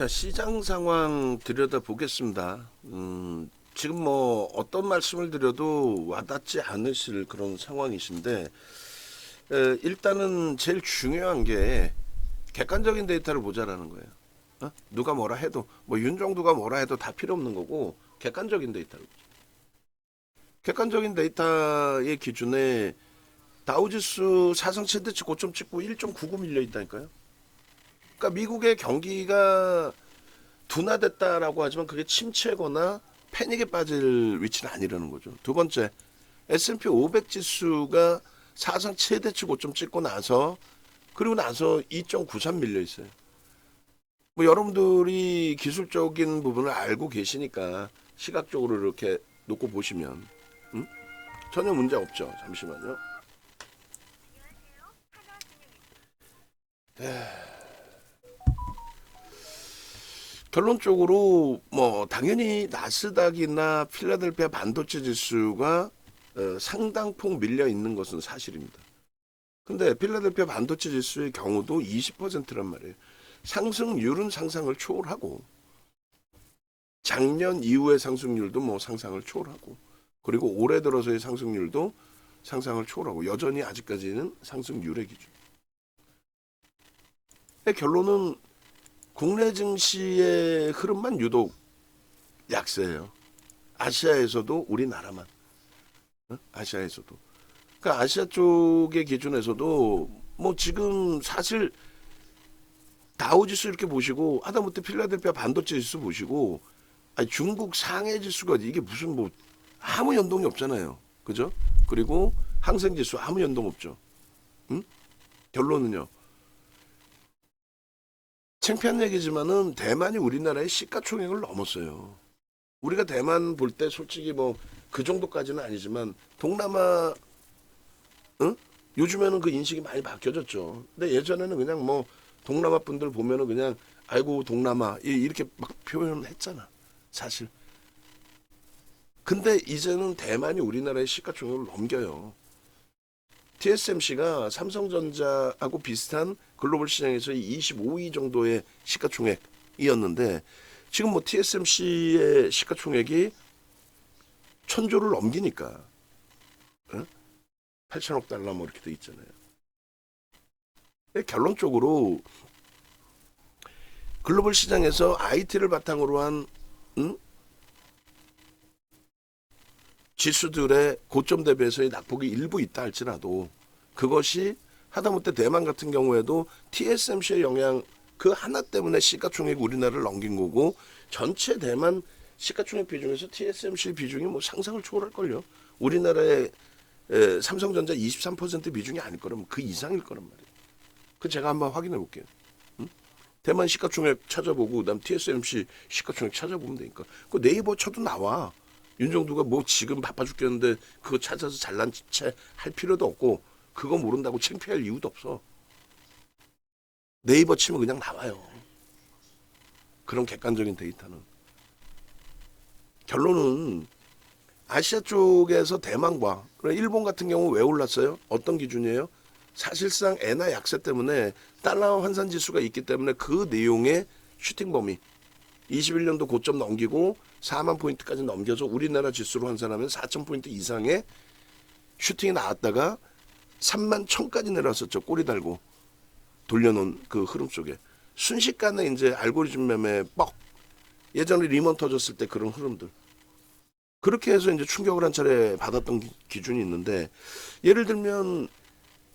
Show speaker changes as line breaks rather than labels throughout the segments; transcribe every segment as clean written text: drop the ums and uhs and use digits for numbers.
자, 시장 상황 들여다보겠습니다. 지금 뭐 어떤 말씀을 드려도 와닿지 않으실 그런 상황이신데, 일단은 제일 중요한 게 객관적인 데이터를 보자라는 거예요. 누가 뭐라 해도, 뭐 윤정두가 뭐라 해도 다 필요 없는 거고, 객관적인 데이터를 보자. 객관적인 데이터의 기준에 다우지수 사상 최대치 고점 찍고 1.99 밀려 있다니까요. 그러니까 미국의 경기가 둔화됐다라고 하지만 그게 침체거나 패닉에 빠질 위치는 아니라는 거죠. 두 번째, S&P 500 지수가 사상 최대치 고점 찍고 나서 그리고 나서 2.93 밀려 있어요. 뭐 여러분들이 기술적인 부분을 알고 계시니까 시각적으로 이렇게 놓고 보시면 전혀 문제 없죠. 잠시만요. 결론적으로 뭐 당연히 나스닥이나 필라델피아 반도체 지수가 상당폭 밀려 있는 것은 사실입니다. 근데 필라델피아 반도체 지수의 경우도 20%란 말이에요. 상승률은 상상을 초월하고 작년 이후의 상승률도 뭐 상상을 초월하고 그리고 올해 들어서의 상승률도 상상을 초월하고 여전히 아직까지는 상승률의 기준. 결론은 국내 증시의 흐름만 유독 약세예요. 아시아에서도 우리나라만. 아시아에서도. 그러니까 아시아 쪽의 기준에서도 뭐 지금 사실 다우지수 이렇게 보시고 하다못해 필라델피아 반도체 지수 보시고 아니 중국 상해 지수가 이게 무슨 뭐 아무 연동이 없잖아요. 그죠? 그리고 항생 지수 아무 연동 없죠. 응? 결론은요. 창피한 얘기지만은 대만이 우리나라의 시가총액을 넘었어요. 우리가 대만 볼 때 솔직히 뭐 그 정도까지는 아니지만 동남아 응? 요즘에는 그 인식이 많이 바뀌어졌죠. 근데 예전에는 그냥 뭐 동남아 분들 보면은 그냥 아이고 동남아 이렇게 막 표현했잖아. 사실. 근데 이제는 대만이 우리나라의 시가총액을 넘겨요. TSMC가 삼성전자하고 비슷한 글로벌 시장에서 25위 정도의 시가총액이었는데 지금 뭐 TSMC의 시가총액이 1000조를 넘기니까 8천억 달러 뭐 이렇게 돼 있잖아요. 결론적으로 글로벌 시장에서 IT를 바탕으로 한 응? 지수들의 고점 대비해서의 낙폭이 일부 있다 할지라도 그것이 하다못해 대만 같은 경우에도 TSMC의 영향 그 하나 때문에 시가총액 우리나라를 넘긴 거고 전체 대만 시가총액 비중에서 TSMC 비중이 뭐 상상을 초월할걸요. 우리나라의 삼성전자 23% 비중이 아닐 거라면 그 이상일 거란 말이에요. 그 제가 한번 확인해 볼게요. 대만 시가총액 찾아보고 그다음 TSMC 시가총액 찾아보면 되니까 그 네이버 쳐도 나와. 윤정두가 뭐 지금 바빠 죽겠는데 그거 찾아서 잘난 채 할 필요도 없고 그거 모른다고 창피할 이유도 없어. 네이버 치면 그냥 나와요. 그런 객관적인 데이터는. 결론은 아시아 쪽에서 대만과 일본 같은 경우 왜 올랐어요? 어떤 기준이에요? 사실상 엔화 약세 때문에 달러 환산 지수가 있기 때문에 그 내용의 슈팅 범위 21년도 고점 넘기고 4만 포인트까지 넘겨서 우리나라 지수로 환산하면 4천 포인트 이상의 슈팅이 나왔다가 3만 1000까지 내려왔었죠. 꼬리 달고 돌려놓은 그 흐름 속에 순식간에 이제 알고리즘 매매 뻑 예전에 리먼 터졌을 때 그런 흐름들 그렇게 해서 이제 충격을 한 차례 받았던 기준이 있는데 예를 들면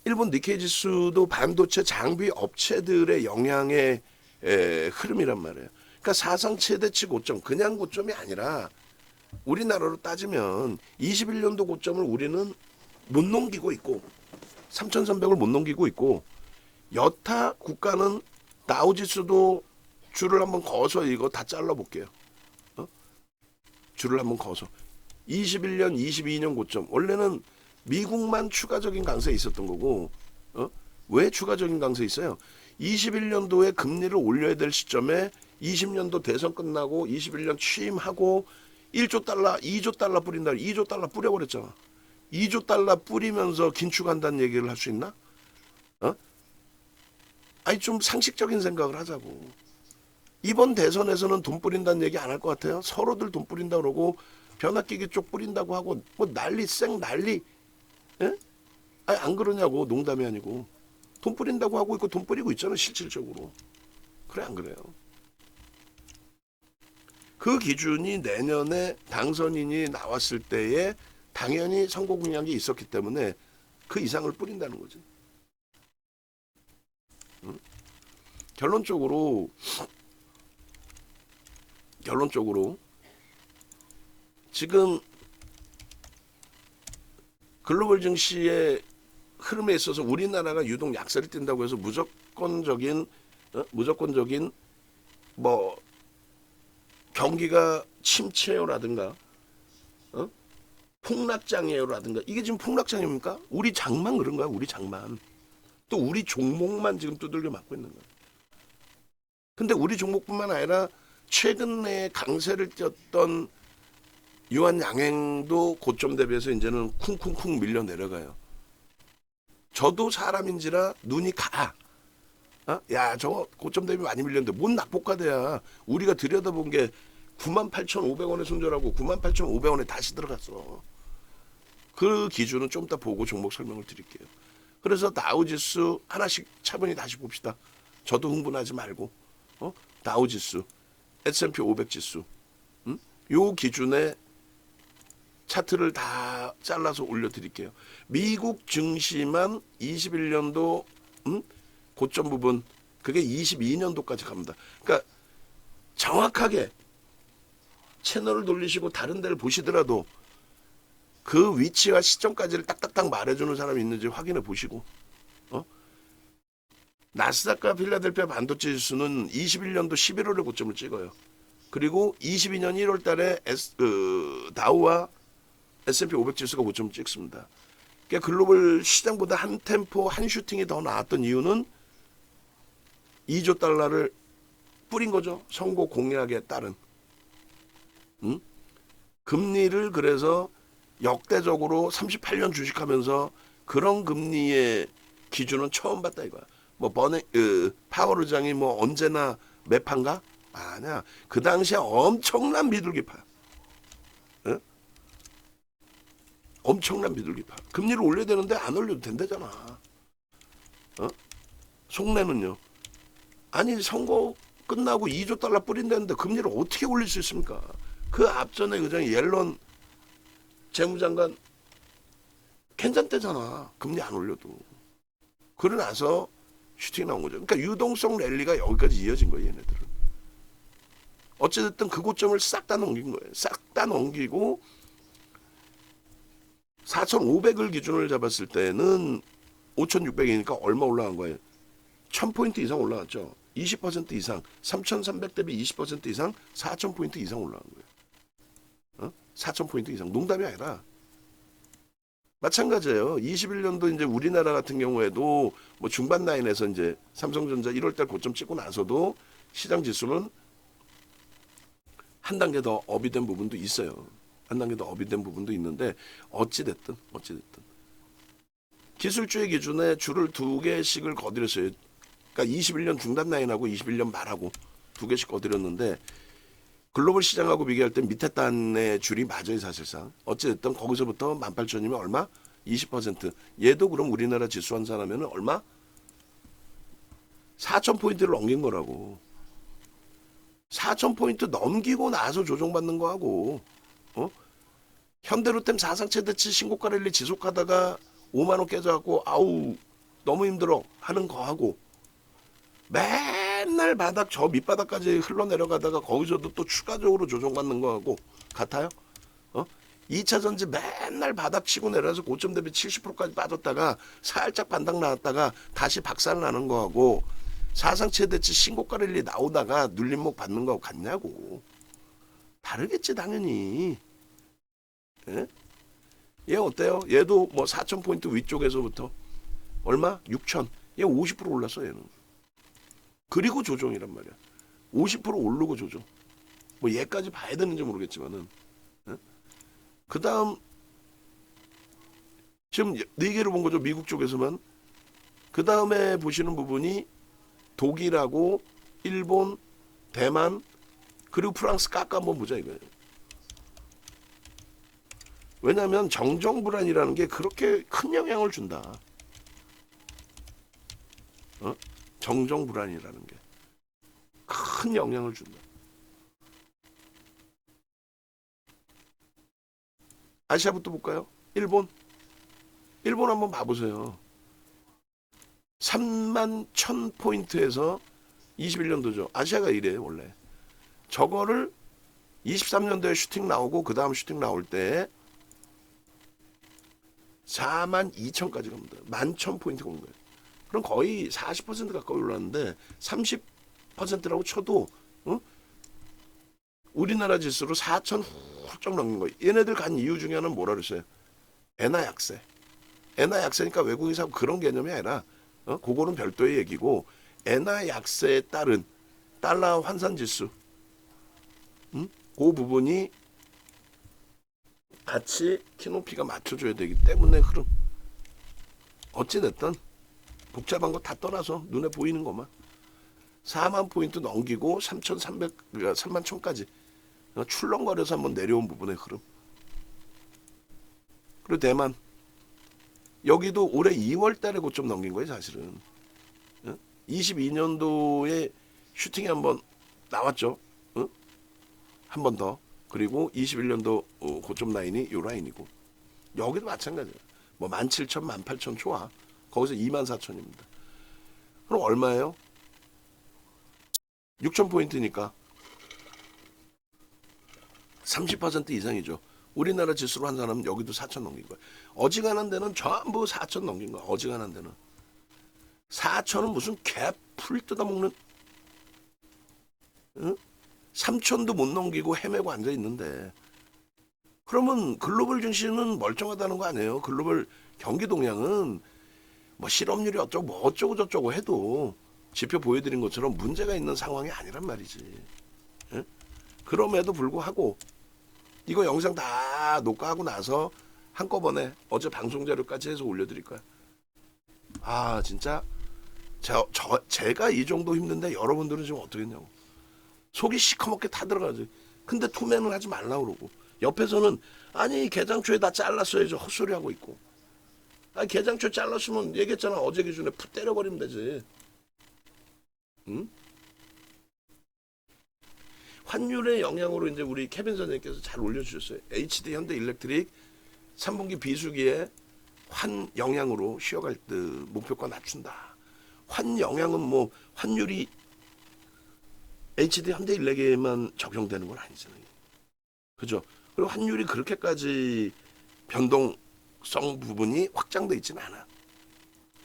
일본 니케이 지수도 반도체 장비 업체들의 영향의 흐름이란 말이에요. 그러니까 사상 최대치 고점 그냥 고점이 아니라 우리나라로 따지면 21년도 고점을 우리는 못 넘기고 있고 3,300을 못 넘기고 있고 여타 국가는 다우지수도 줄을 한번 거서 이거 다 잘라볼게요. 줄을 한번 거서 21년, 22년 고점 원래는 미국만 추가적인 강세에 있었던 거고 왜 추가적인 강세에 있어요? 21년도에 금리를 올려야 될 시점에 20년도 대선 끝나고 21년 취임하고 1조 달러, 2조 달러 뿌린다. 2조 달러 뿌려버렸잖아. 2조 달러 뿌리면서 긴축한다는 얘기를 할 수 있나? 아니 좀 상식적인 생각을 하자고. 이번 대선에서는 돈 뿌린다는 얘기 안 할 것 같아요. 서로들 돈 뿌린다 그러고 변압기계 쪽 뿌린다고 하고 뭐 난리 쌩 난리. 예? 아니 안 그러냐고. 농담이 아니고 돈 뿌린다고 하고 있고 돈 뿌리고 있잖아 실질적으로. 그래 안 그래요? 그 기준이 내년에 당선인이 나왔을 때에 당연히 선거 공약이 있었기 때문에 그 이상을 뿌린다는 거지. 응? 결론적으로 지금 글로벌 증시의 흐름에 있어서 우리나라가 유독 약세를 띈다고 해서 무조건적인 뭐 경기가 침체요라든가 폭락장이에요라든가 이게 지금 폭락장입니까? 우리 장만 그런 거야. 우리 장만. 또 우리 종목만 지금 두들겨 맞고 있는 거야. 근데 우리 종목뿐만 아니라 최근에 강세를 띄었던 유한 양행도 고점 대비해서 이제는 쿵쿵쿵 밀려 내려가요. 저도 사람인지라 눈이 가. 야, 저거 고점 대비 많이 밀렸는데 뭔 낙폭과대야. 우리가 들여다본 게 98,500원에 손절하고 98,500원에 다시 들어갔어. 그 기준은 좀 이따 보고 종목 설명을 드릴게요. 그래서 다우지수 하나씩 차분히 다시 봅시다. 저도 흥분하지 말고. 다우지수, S&P 500 지수. 요 기준에 차트를 다 잘라서 올려드릴게요. 미국 증시만 21년도 고점 부분 그게 22년도까지 갑니다. 그러니까 정확하게 채널을 돌리시고 다른 데를 보시더라도 그 위치와 시점까지를 딱딱딱 말해주는 사람이 있는지 확인해 보시고 나스닥과 필라델피아 반도체 지수는 21년도 11월에 고점을 찍어요. 그리고 22년 1월 달에 다우와 S&P 500 지수가 고점을 찍습니다. 그러니까 글로벌 시장보다 한 템포 한 슈팅이 더 나왔던 이유는 2조 달러를 뿌린 거죠. 선거 공약에 따른. 금리를 그래서 역대적으로 38년 주식하면서 그런 금리의 기준은 처음 봤다 이거야. 뭐 파월 의장이 뭐 언제나 매판가? 아니야. 그 당시에 엄청난 비둘기파. 어? 엄청난 비둘기파. 금리를 올려야 되는데 안 올려도 된다잖아. 속내는요. 아니 선거 끝나고 2조 달러 뿌린다는데 금리를 어떻게 올릴 수 있습니까? 그 앞전에 의장이 옐런 재무장관 괜찮대잖아. 금리 안 올려도. 그러고 나서 슈팅이 나온 거죠. 그러니까 유동성 랠리가 여기까지 이어진 거예요. 얘네들은. 어찌됐든 그 고점을 싹 다 넘긴 거예요. 싹 다 넘기고 4,500을 기준을 잡았을 때는 5,600이니까 얼마 올라간 거예요? 1,000포인트 이상 올라갔죠. 20% 이상, 3,300 대비 20% 이상, 4,000포인트 이상 올라간 거예요. 4,000포인트 이상. 농담이 아니라. 마찬가지예요. 21년도 이제 우리나라 같은 경우에도 뭐 중반 라인에서 이제 삼성전자 1월달 고점 찍고 나서도 시장 지수는 한 단계 더 업이 된 부분도 있어요. 한 단계 더 업이 된 부분도 있는데 어찌됐든 기술주의 기준에 줄을 두 개씩을 거드렸어요. 그러니까 21년 중단 라인하고 21년 말하고 두 개씩 거드렸는데 글로벌 시장하고 비교할 때 밑에 단의 줄이 맞아요 사실상. 어찌됐든 거기서부터 18,000이면 얼마? 20%. 얘도 그럼 우리나라 지수 환산하면 얼마? 4,000포인트를 넘긴 거라고. 4,000포인트 넘기고 나서 조정받는 거하고 현대로템 사상 최대치 신고가 랠리 지속하다가 5만 원 깨져갖고 아우 너무 힘들어 하는 거하고 맨날 바닥 저 밑바닥까지 흘러내려가다가 거기서도 또 추가적으로 조정받는 거하고 같아요? 2차 전지 맨날 바닥 치고 내려서 고점 대비 70%까지 빠졌다가 살짝 반등 나왔다가 다시 박살 나는 거하고 사상 최대치 신고가 랠리 나오다가 눌림목 받는 거하고 같냐고. 다르겠지 당연히. 예? 얘 어때요? 얘도 뭐 4,000포인트 위쪽에서부터 얼마? 6,000. 얘 50% 올랐어 얘는. 그리고 조정이란 말이야. 50% 오르고 조정. 뭐 얘까지 봐야 되는지 모르겠지만은. 예? 그 다음 지금 4개로 본 거죠. 미국 쪽에서만. 그 다음에 보시는 부분이 독일하고 일본, 대만 그리고 프랑스 깎아 한번 보자 이거예요. 왜냐하면 정정 불안이라는 게 그렇게 큰 영향을 준다. 정정 불안이라는 게 큰 영향을 준다. 아시아부터 볼까요? 일본 한번 봐보세요. 31,000포인트에서 21년도죠. 아시아가 이래요 원래. 저거를 23년도에 슈팅 나오고 그 다음 슈팅 나올 때 42,000까지 갑니다. 11,000포인트가 온 거예요. 그럼 거의 40% 가까이 올랐는데 30%라고 쳐도 우리나라 지수로 4,000 훌쩍 넘긴 거예요. 얘네들 간 이유 중에 하나는 뭐라 그랬어요? 엔화 약세. 엔화 약세니까 외국인사고 그런 개념이 아니라 그거는 별도의 얘기고 엔화 약세에 따른 달러 환산 지수 그 부분이 같이 키높이가 맞춰줘야 되기 때문에 흐름. 어찌됐든 복잡한 거 다 떠나서 눈에 보이는 것만 4만 포인트 넘기고 3,300, 3만 1,000까지 출렁거려서 한번 내려온 부분의 흐름. 그리고 대만 여기도 올해 2월 달에 고점 넘긴 거예요 사실은. 22년도에 슈팅이 한번 나왔죠. 한 번 더. 그리고 21년도 고점 라인이 요 라인이고 여기도 마찬가지예요. 뭐 17,000, 18,000 좋아. 거기서 24,000입니다. 그럼 얼마예요? 6,000포인트니까 30% 이상이죠. 우리나라 지수로 환산하면 여기도 4,000 넘긴 거예요. 어지간한 데는 전부 4,000 넘긴 거예요. 어지간한 데는 4,000은 무슨 개풀 뜯어먹는 3,000도 못 넘기고 헤매고 앉아 있는데 그러면 글로벌 증시는 멀쩡하다는 거 아니에요? 글로벌 경기 동향은 뭐 실업률이 어쩌고 뭐 어쩌고 저쩌고 해도 지표 보여드린 것처럼 문제가 있는 상황이 아니란 말이지. 그럼에도 불구하고 이거 영상 다 녹화하고 나서 한꺼번에 어제 방송 자료까지 해서 올려드릴 거야. 아 진짜 제가 이 정도 힘든데 여러분들은 지금 어떻게 했냐고. 속이 시커멓게 타들어가지. 근데 투매는 하지 말라 그러고 옆에서는 아니 개장초에 다 잘랐어야죠 헛소리 하고 있고. 아니 개장초 잘랐으면 얘기했잖아 어제 기준에 푹 때려버리면 되지. 응? 환율의 영향으로 이제 우리 케빈 선생님께서 잘 올려주셨어요. HD 현대일렉트릭 3분기 비수기에 환 영향으로 쉬어갈 듯 목표가 낮춘다. 환 영향은 뭐 환율이 HD 현대일렉에만 적용되는 건 아니잖아요. 그죠? 그리고 환율이 그렇게까지 변동성 부분이 확장돼 있지는 않아.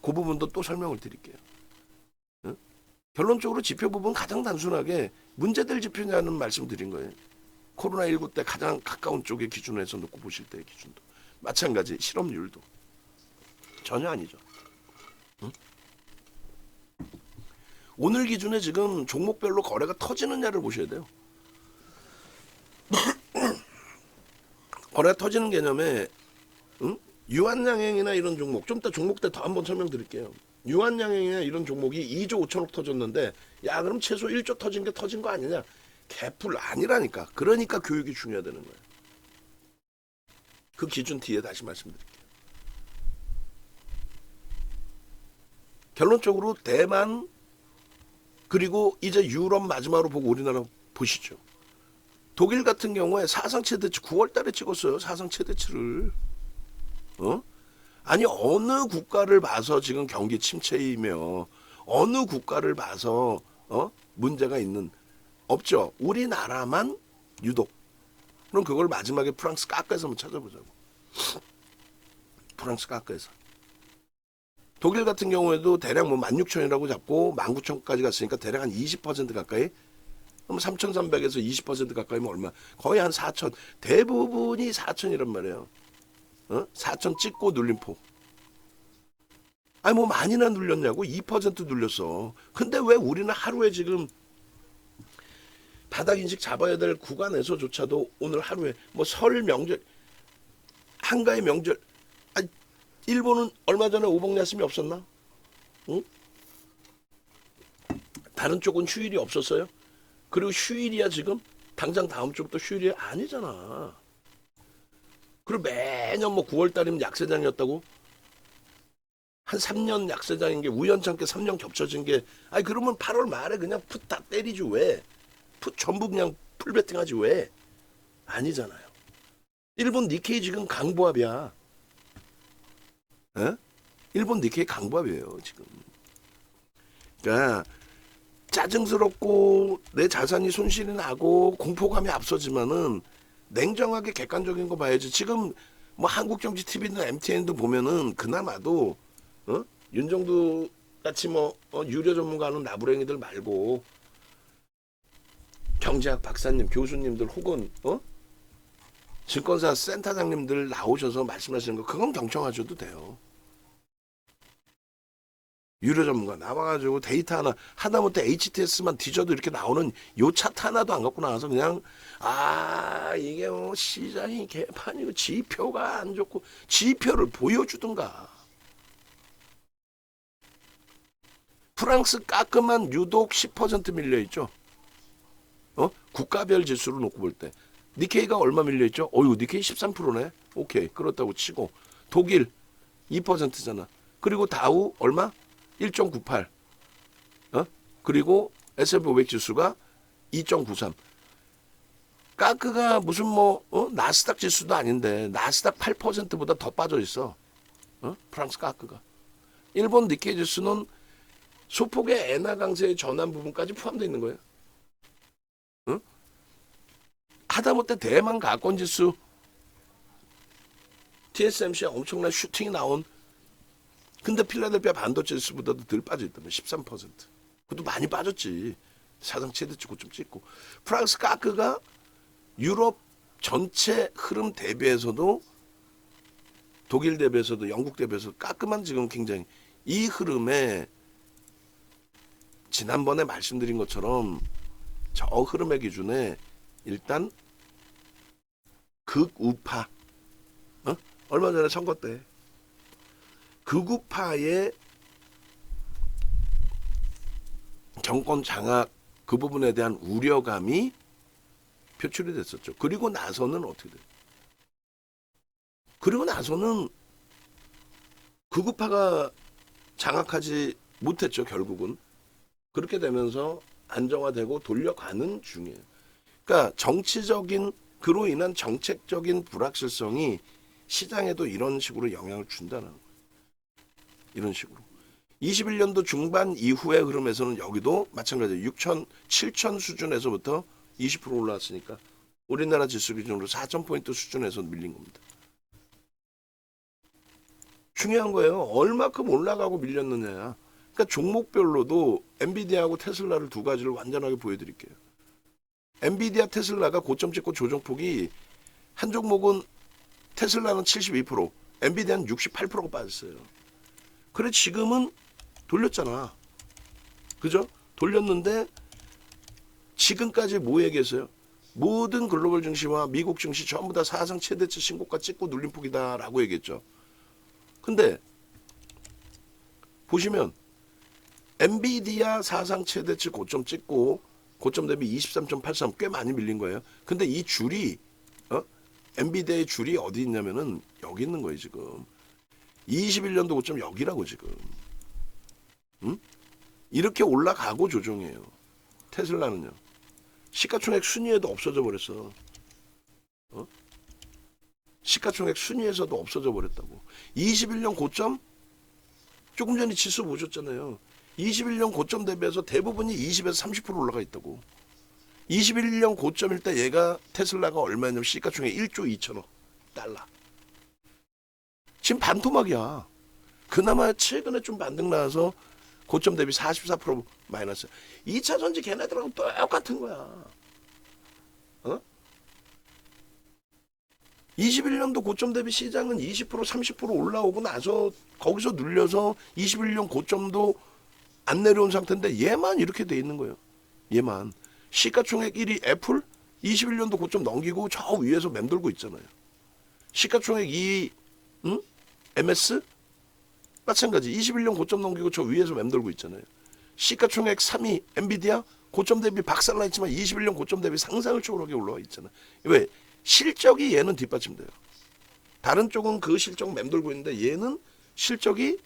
그 부분도 또 설명을 드릴게요. 응? 결론적으로 지표 부분 가장 단순하게 문제될 지표냐는 말씀 드린 거예요. 코로나19 때 가장 가까운 쪽의 기준에서 놓고 보실 때의 기준도. 마찬가지 실업률도. 전혀 아니죠. 응? 오늘 기준에 지금 종목별로 거래가 터지느냐를 보셔야 돼요. 거래가 터지는 개념에 유한양행이나 이런 종목 좀 이따 종목 때 더 한번 설명드릴게요. 유한양행이나 이런 종목이 2조 5천억 터졌는데 야 그럼 최소 1조 터진 게 터진 거 아니냐. 개풀 아니라니까. 그러니까 교육이 중요하다는 거예요. 그 기준 뒤에 다시 말씀드릴게요. 결론적으로 대만 그리고 이제 유럽 마지막으로 보고 우리나라 보시죠. 독일 같은 경우에 사상 최대치 9월 달에 찍었어요. 사상 최대치를. 아니 어느 국가를 봐서 지금 경기 침체이며 어느 국가를 봐서 문제가 있는 없죠. 우리나라만 유독. 그럼 그걸 마지막에 프랑스 깎아서 한번 찾아보자고. 프랑스 깎아서. 독일 같은 경우에도 대략 뭐 16,000이라고 잡고 19,000까지 갔으니까 대략 한 20% 가까이. 그럼 3,300에서 20% 가까이면 얼마? 거의 한 4,000. 대부분이 4,000이란 말이에요. 4,000 찍고 눌림폭. 아니 뭐 많이나 눌렸냐고? 2% 눌렸어. 근데 왜 우리는 하루에 지금 바닥 인식 잡아야 될 구간에서조차도 오늘 하루에 뭐 설 명절 한가위 명절 아니 일본은 얼마 전에 오복야스미 없었나? 응? 다른 쪽은 휴일이 없었어요? 그리고 휴일이야 지금? 당장 다음 주부터 휴일이 아니잖아. 그리고 매년 뭐 9월 달이면 약세장이었다고? 한 3년 약세장인 게 우연찮게 3년 겹쳐진 게 아니 그러면 8월 말에 그냥 풋 다 때리지 왜? 풋 전부 그냥 풀베팅하지 왜? 아니잖아요. 일본 니케이 지금 강보합이야. 에? 일본 니케이 강보합이에요 지금. 그러니까 짜증스럽고 내 자산이 손실이 나고 공포감이 앞서지만은 냉정하게 객관적인 거 봐야지. 지금 뭐 한국정치 TV나 MTN도 보면은 그나마도 윤정두 같이 뭐 유료 전문가는 나부랭이들 말고 경제학 박사님, 교수님들 혹은 증권사 센터장님들 나오셔서 말씀하시는 거 그건 경청하셔도 돼요. 유료 전문가 나와가지고 데이터 하나 하다못해 HTS만 뒤져도 이렇게 나오는 요 차트 하나도 안 갖고 나와서 그냥 이게 뭐 시장이 개판이고 지표가 안 좋고 지표를 보여주든가. 프랑스 깔끔한 유독 10% 밀려있죠. 국가별 지수로 놓고 볼 때 니케이가 얼마 밀려있죠? 어유 니케이 13%네. 오케이 그렇다고 치고 독일 2%잖아. 그리고 다우 얼마? 1.98. 그리고 S&P 500 지수가 2.93. 까크가 무슨 나스닥 지수도 아닌데 나스닥 8%보다 더 빠져 있어. 프랑스 까크가. 일본 니케이 지수는 소폭의 엔화 강세의 전환 부분까지 포함되어 있는 거예요. 하다못해 대만 가권 지수 TSMC에 엄청난 슈팅이 나온 근데 필라델피아 반도체 지수보다도 덜 빠져있다면 13%. 그것도 많이 빠졌지. 사상 최대치 고점 찍고. 프랑스 까크가 유럽 전체 흐름 대비해서도 독일 대비해서도 영국 대비해서도 까크만 지금 굉장히 이 흐름에 지난번에 말씀드린 것처럼 저 흐름의 기준에 일단 극우파 얼마 전에 선거 때 극우파의 정권 장악 그 부분에 대한 우려감이 표출이 됐었죠. 그리고 나서는 어떻게 돼요? 그리고 나서는 극우파가 장악하지 못했죠. 결국은. 그렇게 되면서 안정화되고 돌려가는 중이에요. 그러니까 정치적인 그로 인한 정책적인 불확실성이 시장에도 이런 식으로 영향을 준다는 거예요. 이런 식으로. 21년도 중반 이후의 흐름에서는 여기도 마찬가지예요. 6천, 7천 수준에서부터 20% 올라왔으니까 우리나라 지수 기준으로 4,000포인트 수준에서 밀린 겁니다. 중요한 거예요. 얼마큼 올라가고 밀렸느냐. 그러니까 종목별로도 엔비디아하고 테슬라를 두 가지를 완전하게 보여드릴게요. 엔비디아 테슬라가 고점 찍고 조정폭이 한 종목은 테슬라는 72%, 엔비디아는 68%가 빠졌어요. 그래 지금은 돌렸잖아. 그죠? 돌렸는데 지금까지 뭐 얘기했어요? 모든 글로벌 증시와 미국 증시 전부 다 사상 최대치 신고가 찍고 눌림폭이다라고 얘기했죠. 근데 보시면 엔비디아 사상 최대치 고점 찍고 고점 대비 23.83 꽤 많이 밀린 거예요. 근데 이 줄이 엔비디아의 줄이 어디 있냐면은 여기 있는 거예요 지금. 21년도 고점 여기라고 지금. 이렇게 올라가고 조정해요. 테슬라는요. 시가총액 순위에도 없어져 버렸어. 시가총액 순위에서도 없어져 버렸다고. 21년 고점 조금 전에 지수 보셨잖아요. 21년 고점 대비해서 대부분이 20에서 30% 올라가 있다고. 21년 고점일 때 얘가 테슬라가 얼마냐면 시가총액 1조 2천억 달러. 지금 반토막이야. 그나마 최근에 좀 반등 나와서 고점 대비 44% 마이너스. 2차 전지 걔네들하고 똑같은 거야. 21년도 고점 대비 시장은 20% 30% 올라오고 나서 거기서 눌려서 21년 고점도 안 내려온 상태인데 얘만 이렇게 돼 있는 거예요. 얘만. 시가총액 1위 애플 21년도 고점 넘기고 저 위에서 맴돌고 있잖아요. 시가총액 2위 MS 마찬가지 21년 고점 넘기고 저 위에서 맴돌고 있잖아요. 시가총액 3위 엔비디아 고점 대비 박살나 있지만 21년 고점 대비 상상을 초월하게 올라와 있잖아. 왜? 실적이 얘는 뒷받침돼요. 다른 쪽은 그 실적 맴돌고 있는데 얘는 실적이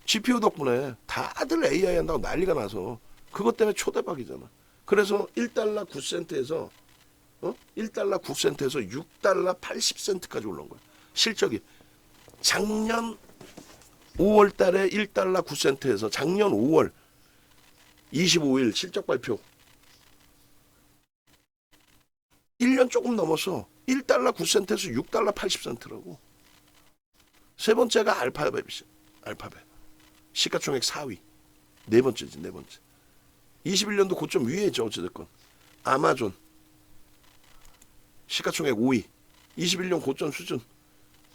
GPU 덕분에 다들 AI 한다고 난리가 나서 그것 때문에 초대박이잖아. 그래서 1달러 9센트에서 1달러 9센트에서 6달러 80센트까지 올라온 거야. 실적이 작년 5월 달에 1달러 9센트에서 작년 5월 25일 실적 발표 1년 조금 넘었어. 1달러 9센트에서 6달러 80센트라고. 세 번째가 알파벳. 시가총액 4위. 네 번째지, 네 번째. 21년도 고점 위에 있죠, 어찌됐건. 아마존. 시가총액 5위. 21년 고점 수준.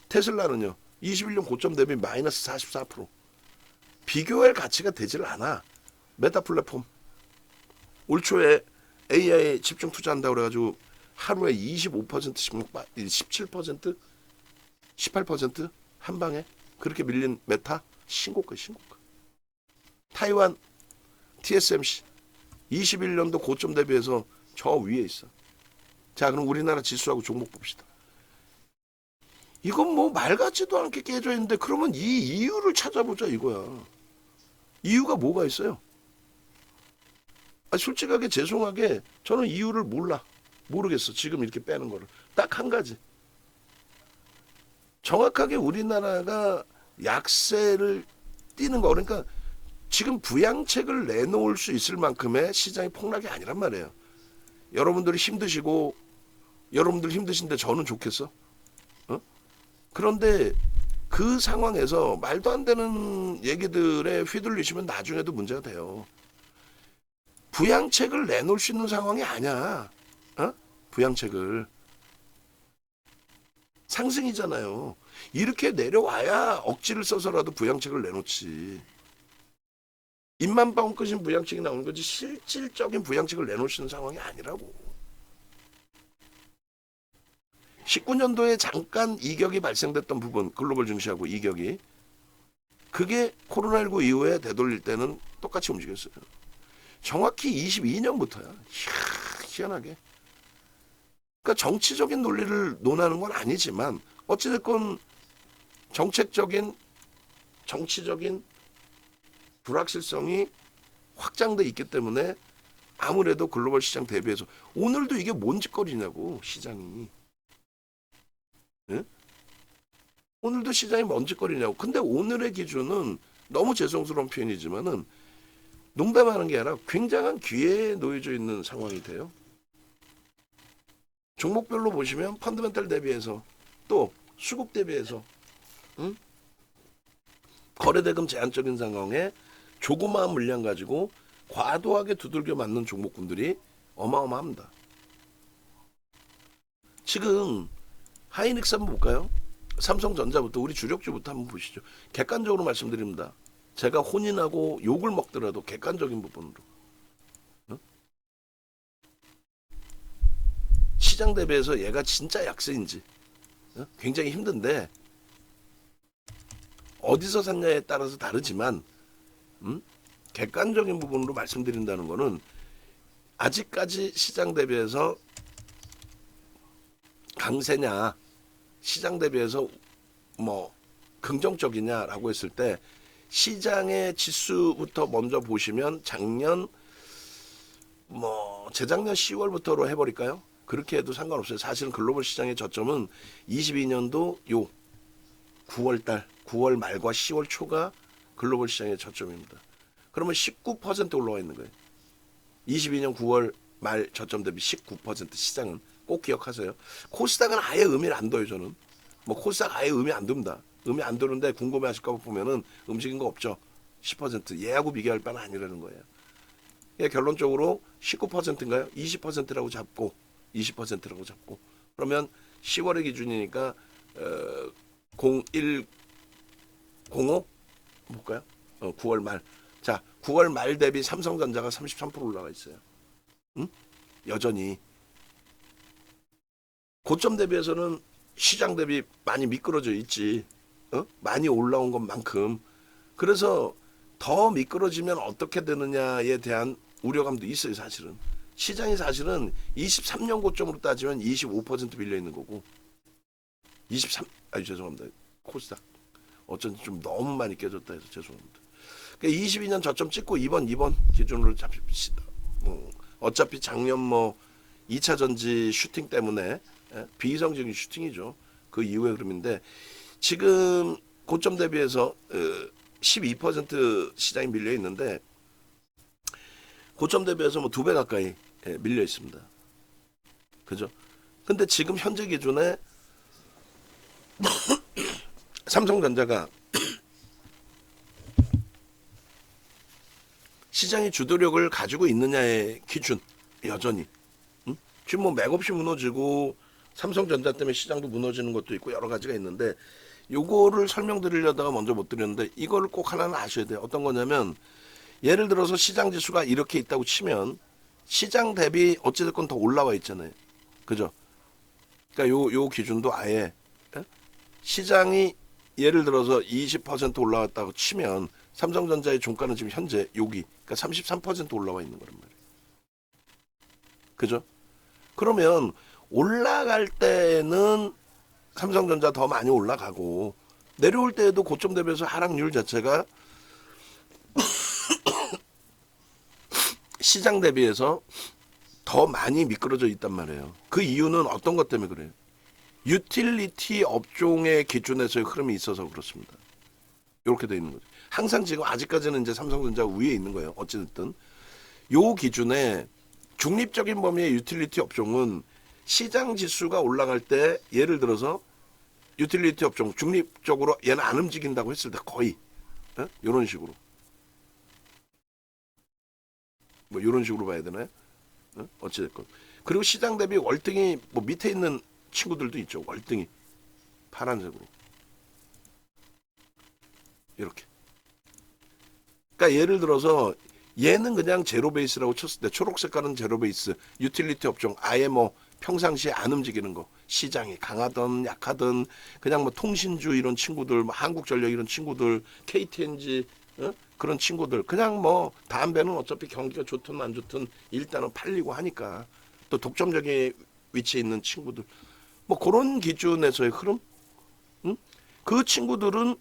테슬라는요, 21년 고점 대비 마이너스 44%. 비교할 가치가 되질 않아. 메타 플랫폼. 올 초에 AI 집중 투자한다고 그래가지고 하루에 25%씩 17%? 18%? 한 방에 그렇게 밀린 메타 신고가. 타이완 TSMC 21년도 고점 대비해서 저 위에 있어. 자, 그럼 우리나라 지수하고 종목 봅시다. 이건 뭐 말 같지도 않게 깨져 있는데 그러면 이 이유를 찾아보자 이거야. 이유가 뭐가 있어요? 솔직하게 죄송하게 저는 이유를 모르겠어. 지금 이렇게 빼는 거를. 딱 한 가지. 정확하게 우리나라가 약세를 띄는 거. 그러니까 지금 부양책을 내놓을 수 있을 만큼의 시장의 폭락이 아니란 말이에요. 여러분들이 힘드시고 여러분들 힘드신데 저는 좋겠어? 그런데 그 상황에서 말도 안 되는 얘기들에 휘둘리시면 나중에도 문제가 돼요. 부양책을 내놓을 수 있는 상황이 아니야. 부양책을. 상승이잖아요. 이렇게 내려와야 억지를 써서라도 부양책을 내놓지. 입만 방울 끄신 부양책이 나오는 거지 실질적인 부양책을 내놓을 수 있는 상황이 아니라고. 19년도에 잠깐 이격이 발생됐던 부분, 글로벌 증시하고 이격이. 그게 코로나19 이후에 되돌릴 때는 똑같이 움직였어요. 정확히 22년부터야. 희한하게. 그러니까 정치적인 논리를 논하는 건 아니지만 어찌됐건 정치적인 불확실성이 확장돼 있기 때문에 아무래도 글로벌 시장 대비해서 오늘도 이게 뭔 짓거리냐고 시장이. 네? 오늘도 시장이 뭔 짓거리냐고. 근데 오늘의 기준은 너무 죄송스러운 표현이지만은 농담하는 게 아니라 굉장한 기회에 놓여져 있는 상황이 돼요. 종목별로 보시면 펀드멘탈 대비해서 또 수급 대비해서 거래대금 제한적인 상황에 조그마한 물량 가지고 과도하게 두들겨 맞는 종목군들이 어마어마합니다. 지금 하이닉스 한번 볼까요? 삼성전자부터 우리 주력주부터 한번 보시죠. 객관적으로 말씀드립니다. 제가 혼인하고 욕을 먹더라도 객관적인 부분으로. 시장 대비해서 얘가 진짜 약세인지 굉장히 힘든데 어디서 샀냐에 따라서 다르지만 객관적인 부분으로 말씀드린다는 거는 아직까지 시장 대비해서 강세냐 시장 대비해서 뭐 긍정적이냐라고 했을 때 시장의 지수부터 먼저 보시면 작년 재작년 10월부터로 해버릴까요? 그렇게 해도 상관없어요. 사실은 글로벌 시장의 저점은 22년도 요 9월 말과 10월 초가 글로벌 시장의 저점입니다. 그러면 19% 올라와 있는 거예요. 22년 9월 말 저점 대비 19% 시장은 꼭 기억하세요. 코스닥은 아예 의미를 안 둬요. 저는 코스닥 아예 의미 안 둡니다. 의미 안 두는데 궁금해하실까 보면은 움직인 거 없죠. 10% 얘하고 비교할 바는 아니라는 거예요. 그러니까 결론적으로 19%인가요? 20%라고 잡고 20%라고 잡고 그러면 10월의 기준이니까 0105 볼까요? 9월 말. 자, 9월 말 대비 삼성전자가 33% 올라가 있어요. 여전히 고점 대비해서는 시장 대비 많이 미끄러져 있지. 많이 올라온 것만큼. 그래서 더 미끄러지면 어떻게 되느냐에 대한 우려감도 있어요. 사실은 시장이 사실은 23년 고점으로 따지면 25% 빌려 있는 거고 23 아유 죄송합니다. 코스닥 어쩐지 좀 너무 많이 깨졌다 해서 죄송합니다. 그러니까 22년 저점 찍고 이번 기준으로 잡힙시다. 어차피 작년 뭐 2차 전지 슈팅 때문에 비이성적인 슈팅이죠. 그 이후의 흐름인데 지금 고점 대비해서 12% 시장이 밀려 있는데 고점 대비해서 뭐 2배 가까이 밀려 있습니다. 그죠? 근데 지금 현재 기준에 삼성전자가 시장의 주도력을 가지고 있느냐의 기준 여전히 지금 뭐 맥없이 무너지고 삼성전자 때문에 시장도 무너지는 것도 있고 여러 가지가 있는데 요거를 설명드리려다가 먼저 못 드렸는데 이거를 꼭 하나는 아셔야 돼요. 어떤 거냐면 예를 들어서 시장 지수가 이렇게 있다고 치면 시장 대비 어찌됐건 더 올라와 있잖아요. 그죠? 그러니까 요 기준도 아예 시장이 예를 들어서 20% 올라왔다고 치면 삼성전자의 종가는 지금 현재 여기 그러니까 33% 올라와 있는 거란 말이에요. 그죠? 그러면 올라갈 때는 삼성전자 더 많이 올라가고 내려올 때에도 고점 대비해서 하락률 자체가 시장 대비해서 더 많이 미끄러져 있단 말이에요. 그 이유는 어떤 것 때문에 그래요? 유틸리티 업종의 기준에서의 흐름이 있어서 그렇습니다. 이렇게 돼 있는 거죠. 항상 지금 아직까지는 이제 삼성전자 위에 있는 거예요. 어찌됐든 요 기준에 중립적인 범위의 유틸리티 업종은 시장 지수가 올라갈 때 예를 들어서 유틸리티 업종 중립적으로 얘는 안 움직인다고 했을 때 거의 이런 식으로 뭐 이런 식으로 봐야 되나요? 어찌됐건 그리고 시장 대비 월등히 뭐 밑에 있는 친구들도 있죠. 월등히 파란색으로 이렇게. 그러니까 예를 들어서 얘는 그냥 제로 베이스라고 쳤을 때 초록 색깔은 제로 베이스 유틸리티 업종 아예 뭐 평상시에 안 움직이는 거 시장이 강하든 약하든 그냥 뭐 통신주 이런 친구들 뭐 한국전력 이런 친구들 KTNG 그런 친구들 그냥 뭐 담배는 어차피 경기가 좋든 안 좋든 일단은 팔리고 하니까 또 독점적인 위치에 있는 친구들 뭐 그런 기준에서의 흐름 그 친구들은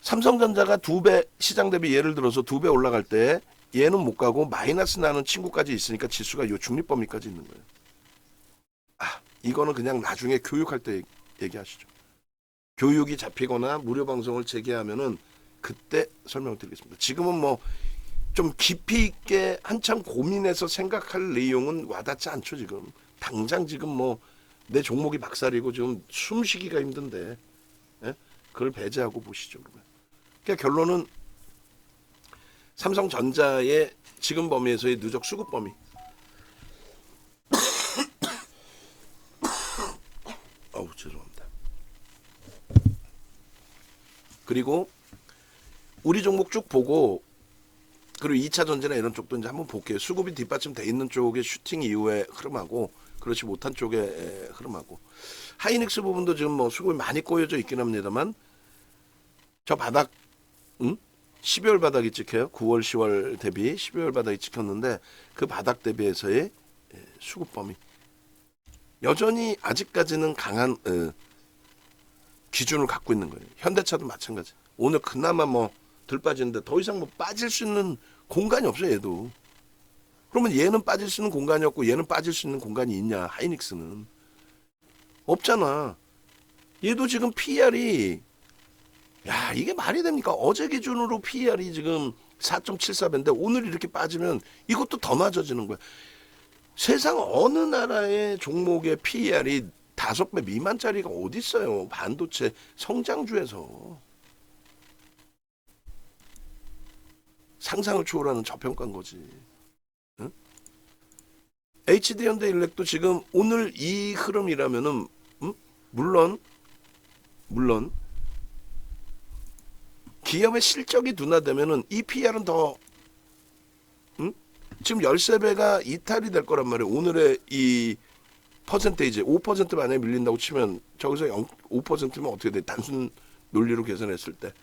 삼성전자가 2배 시장 대비 예를 들어서 2배 올라갈 때 얘는 못 가고 마이너스 나는 친구까지 있으니까 지수가 요 중립 범위까지 있는 거예요. 이거는 그냥 나중에 교육할 때 얘기하시죠. 교육이 잡히거나 무료 방송을 재개하면은 그때 설명을 드리겠습니다. 지금은 뭐 좀 깊이 있게 한참 고민해서 생각할 내용은 와닿지 않죠. 지금 당장 지금 뭐 내 종목이 막살이고 지금 숨쉬기가 힘든데 그걸 배제하고 보시죠. 그러니까 결론은 삼성전자의 지금 범위에서의 누적 수급 범위 죄송합니다. 그리고 우리 종목 쭉 보고 그리고 2차 전지나 이런 쪽도 이제 한번 볼게요. 수급이 뒷받침돼 있는 쪽의 슈팅 이후에 흐름하고 그렇지 못한 쪽의 흐름하고 하이닉스 부분도 지금 뭐 수급이 많이 꼬여져 있긴 합니다만 저 바닥 12월 바닥이 찍혀요. 9월 10월 대비 12월 바닥이 찍혔는데 그 바닥 대비해서의 수급 범위 여전히 아직까지는 강한 기준을 갖고 있는 거예요. 현대차도 마찬가지. 오늘 그나마 뭐 덜 빠지는데 더 이상 뭐 빠질 수 있는 공간이 없어요. 얘도. 그러면 얘는 빠질 수 있는 공간이 없고 얘는 빠질 수 있는 공간이 있냐. 하이닉스는. 없잖아. 얘도 지금 PER이 야 이게 말이 됩니까? 어제 기준으로 PER이 지금 4.74배인데 오늘 이렇게 빠지면 이것도 더 낮아지는 거야. 세상 어느 나라의 종목의 PER이 5배 미만짜리가 어디 있어요? 반도체 성장주에서. 상상을 초월하는 저평가인 거지. 응? HD현대일렉도 지금 오늘 이 흐름이라면은 물론 기업의 실적이 둔화되면은 이 PER은 더 지금 13배가 이탈이 될 거란 말이에요. 오늘의 이 퍼센테이지 5% 만에 밀린다고 치면 저기서 5%면 어떻게 돼? 단순 논리로 계산했을 때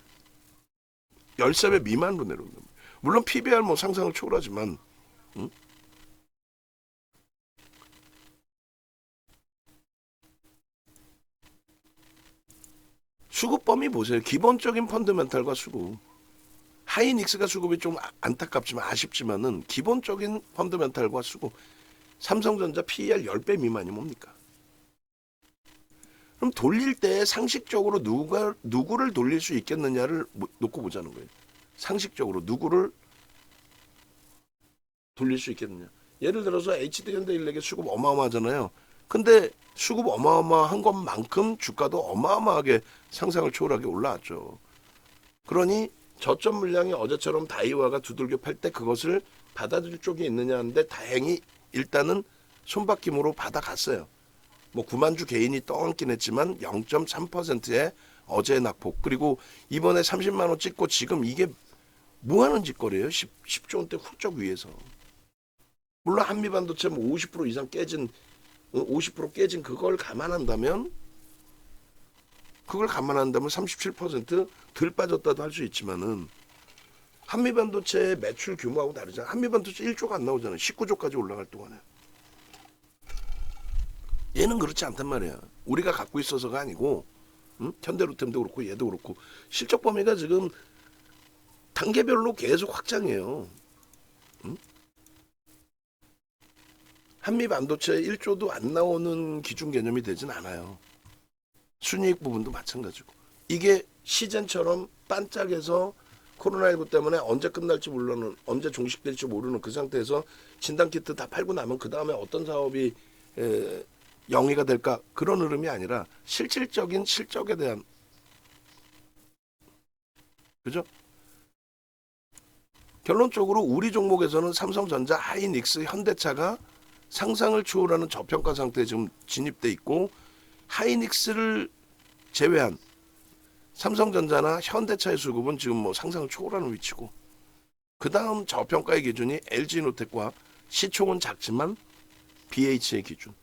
13배 미만으로 내려온다. 물론 PBR 뭐 상상을 초월하지만, 응? 수급 범위 보세요. 기본적인 펀드멘탈과 수급. 하이닉스가 수급이 좀 안타깝지만 아쉽지만은 기본적인 펀드멘탈과 수급. 삼성전자 PER 10배 미만이 뭡니까? 그럼 돌릴 때 상식적으로 누구를 돌릴 수 있겠느냐를 놓고 보자는 거예요. 상식적으로 누구를 돌릴 수 있겠느냐. 예를 들어서 HD현대일렉의 수급 어마어마하잖아요. 근데 수급 어마어마한 것만큼 주가도 어마어마하게 상상을 초월하게 올라왔죠. 그러니 저점 물량이 어제처럼 다이와가 두들겨 팔 때 그것을 받아들일 쪽이 있느냐 하는데 다행히 일단은 손바뀜으로 받아갔어요. 뭐 9만 주 개인이 떠안긴 했지만 0.3%의 어제의 낙폭, 그리고 이번에 30만 원 찍고 지금 이게 뭐 하는 짓거리예요? 10조 원대 훌쩍 위에서. 물론 한미반도체 뭐 50% 이상 깨진 50% 깨진 그걸 감안한다면 37%덜 빠졌다도 할 수 있지만은 한미반도체 매출 규모하고 다르잖아. 한미반도체 1조가 안 나오잖아. 19조까지 올라갈 동안에. 얘는 그렇지 않단 말이야. 우리가 갖고 있어서가 아니고, 응? 현대로템도 그렇고 얘도 그렇고 실적 범위가 지금 단계별로 계속 확장해요. 응? 한미반도체 1조도 안 나오는 기준 개념이 되진 않아요. 순이익 부분도 마찬가지고. 이게 시젠처럼 반짝해서 코로나19 때문에 언제 끝날지 모르는, 언제 종식될지 모르는 그 상태에서 진단키트 다 팔고 나면 그 다음에 어떤 사업이 영위가 될까, 그런 흐름이 아니라 실질적인 실적에 대한, 그죠? 결론적으로 우리 종목에서는 삼성전자, 하이닉스, 현대차가 상상을 초월하는 저평가 상태에 지금 진입돼 있고, 하이닉스를 제외한 삼성전자나 현대차의 수급은 지금 뭐 상상을 초월하는 위치고, 그 다음 저평가의 기준이 LG노텍과 시총은 작지만 BH의 기준,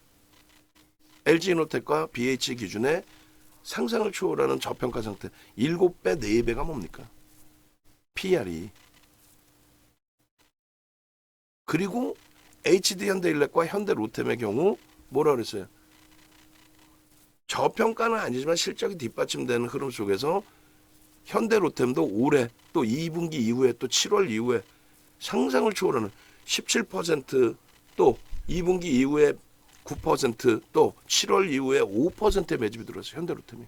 LG노텍과 BH 기준의 상상을 초월하는 저평가 상태. 7배, 4배가 뭡니까? PR이. 그리고 HD현대일렉과 현대로템의 경우 뭐라 그랬어요? 저평가는 아니지만 실적이 뒷받침되는 흐름 속에서 현대로템도 올해 또 2분기 이후에 또 7월 이후에 상상을 초월하는 17%또 2분기 이후에 9%또 7월 이후에 5%의 매집이 들어왔어요. 현대로템이.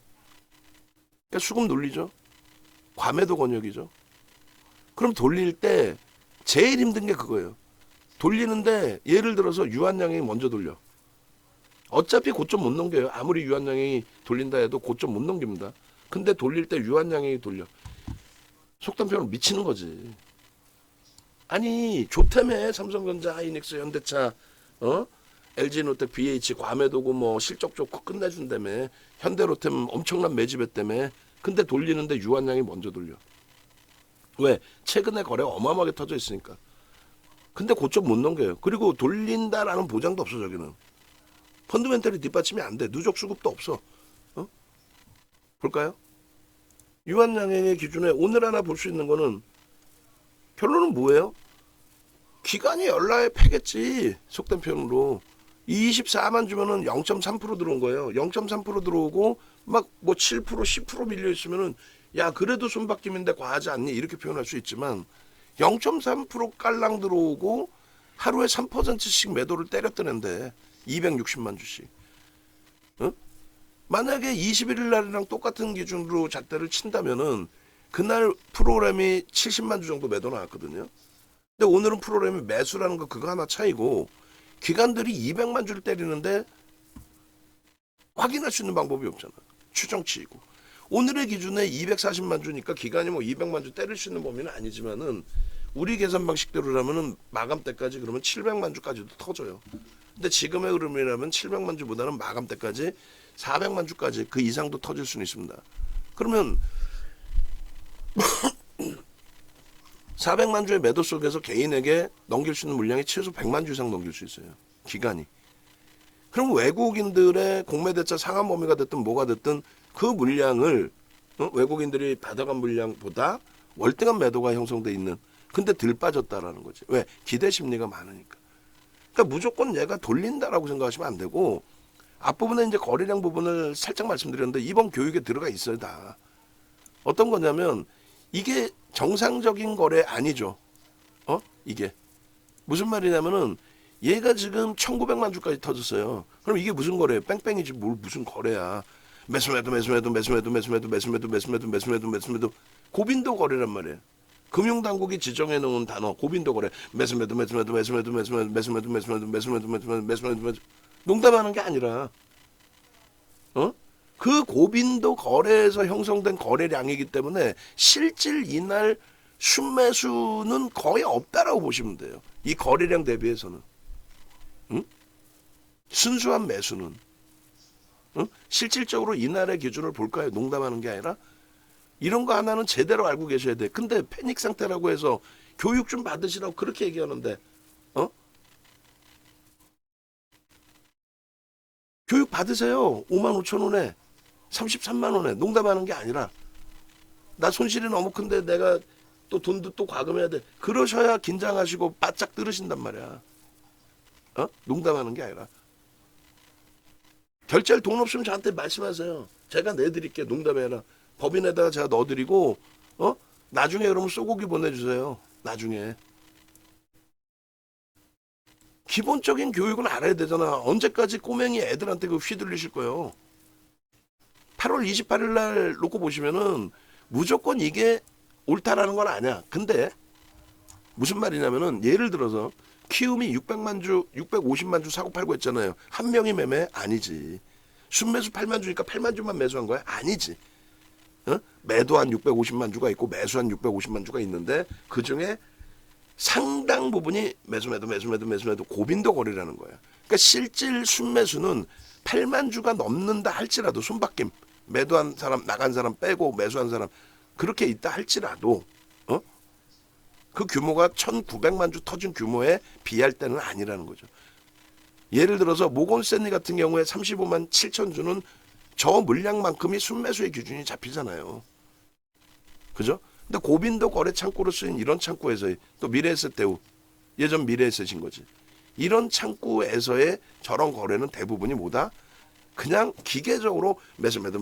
그러니까 수급 논리죠. 과매도 권역이죠. 그럼 돌릴 때 제일 힘든 게 그거예요. 돌리는데 예를 들어서 유한양이 먼저 돌려. 어차피 고점 못 넘겨요. 아무리 유한양이 돌린다 해도 고점 못 넘깁니다. 근데 돌릴 때 유한양이 돌려. 속단 표현으로 미치는 거지. 아니 좋다며. 삼성전자, 하이닉스, 현대차, LG노텍, BH 과매도고 뭐 실적 좋고 끝내준다며. 현대로템 엄청난 매집했다며. 근데 돌리는데 유한양이 먼저 돌려. 왜? 최근에 거래가 어마어마하게 터져 있으니까. 근데 고점 못 넘겨요. 그리고 돌린다라는 보장도 없어. 저기는 펀드멘털이 뒷받침이 안 돼. 누적 수급도 없어. 볼까요? 유한양행의 기준에 오늘 하나 볼 수 있는 거는, 결론은 뭐예요? 기간이 열나에 패겠지. 속된 표현으로 24만 주면은 0.3% 들어온 거예요. 0.3% 들어오고 막 뭐 7%, 10% 밀려 있으면은 야 그래도 손바뀜인데 과하지 않니? 이렇게 표현할 수 있지만 0.3% 깔랑 들어오고 하루에 3%씩 매도를 때렸던 앤데 260만 주씩. 만약에 21일 날이랑 똑같은 기준으로 잣대를 친다면은 그날 프로그램이 70만 주 정도 매도 나왔거든요. 근데 오늘은 프로그램이 매수라는 거 그거 하나 차이고, 기관들이 200만 주를 때리는데 확인할 수 있는 방법이 없잖아. 추정치이고. 오늘의 기준에 240만 주니까 기관이 뭐 200만 주 때릴 수 있는 범위는 아니지만은 우리 계산 방식대로라면은 마감 때까지 그러면 700만 주까지도 터져요. 근데 지금의 흐름이라면 700만 주보다는 마감 때까지 400만 주까지 그 이상도 터질 수는 있습니다. 그러면 400만 주의 매도 속에서 개인에게 넘길 수 있는 물량이 최소 100만 주 이상 넘길 수 있어요. 기간이. 그럼 외국인들의 공매대차 상한 범위가 됐든 뭐가 됐든 그 물량을 외국인들이 받아간 물량보다 월등한 매도가 형성돼 있는 근데 덜 빠졌다라는 거지. 왜? 기대 심리가 많으니까. 그러니까 무조건 얘가 돌린다라고 생각하시면 안 되고, 앞부분에 이제 거래량 부분을 살짝 말씀드렸는데 이번 교육에 들어가 있어요, 다. 어떤 거냐면 이게 정상적인 거래 아니죠. 이게 무슨 말이냐면은 얘가 지금 1,900만 주까지 터졌어요. 그럼 이게 무슨 거래예요? 뺑뺑이지 뭘 무슨 거래야. 매수매도 고빈도 거래란 말이에요. 금융당국이 지정해 놓은 단어 고빈도 거래. 매수매도 농담하는 게 아니라 그 고빈도 거래에서 형성된 거래량이기 때문에 실질 이날 순매수는 거의 없다라고 보시면 돼요. 이 거래량 대비해서는. 순수한 매수는. 실질적으로 이날의 기준을 볼까요? 농담하는 게 아니라. 이런 거 하나는 제대로 알고 계셔야 돼. 근데 패닉 상태라고 해서 교육 좀 받으시라고 그렇게 얘기하는데 교육 받으세요. 55,000원에 33만 원에. 농담하는 게 아니라 나 손실이 너무 큰데 내가 또 돈도 또 과금해야 돼. 그러셔야 긴장하시고 바짝 들으신단 말이야. 농담하는 게 아니라. 결제할 돈 없으면 저한테 말씀하세요. 제가 내드릴게요. 농담해라. 법인에다가 제가 넣어드리고 나중에 그러면 쏘고기 보내주세요. 나중에. 기본적인 교육은 알아야 되잖아. 언제까지 꼬맹이 애들한테 그 휘둘리실 거예요. 8월 28일 날 놓고 보시면은 무조건 이게 옳다라는 건 아니야. 근데 무슨 말이냐면은 예를 들어서 키움이 600만 주, 650만 주 사고 팔고 했잖아요. 한 명이 매매? 아니지. 순매수 8만 주니까 8만 주만 매수한 거야? 아니지. 매도한 650만 주가 있고 매수한 650만 주가 있는데 그중에 상당 부분이 매수매도 고빈도 거래라는 거야. 그러니까 실질 순매수는 8만 주가 넘는다 할지라도 손바뀜 매도한 사람 나간 사람 빼고 매수한 사람 그렇게 있다 할지라도 그 규모가 1,900만 주 터진 규모에 비할 때는 아니라는 거죠. 예를 들어서 모건스탠리 같은 경우에 35만 7천 주는 저 물량만큼이 순매수의 기준이 잡히잖아요. 그죠? 근데 고빈도 거래 창구로 쓰인 이런 창구에서의 또 미래에셋대우 예전 미래에셋인 거지. 이런 창구에서의 저런 거래는 대부분이 뭐다? 그냥 기계적으로 매수매도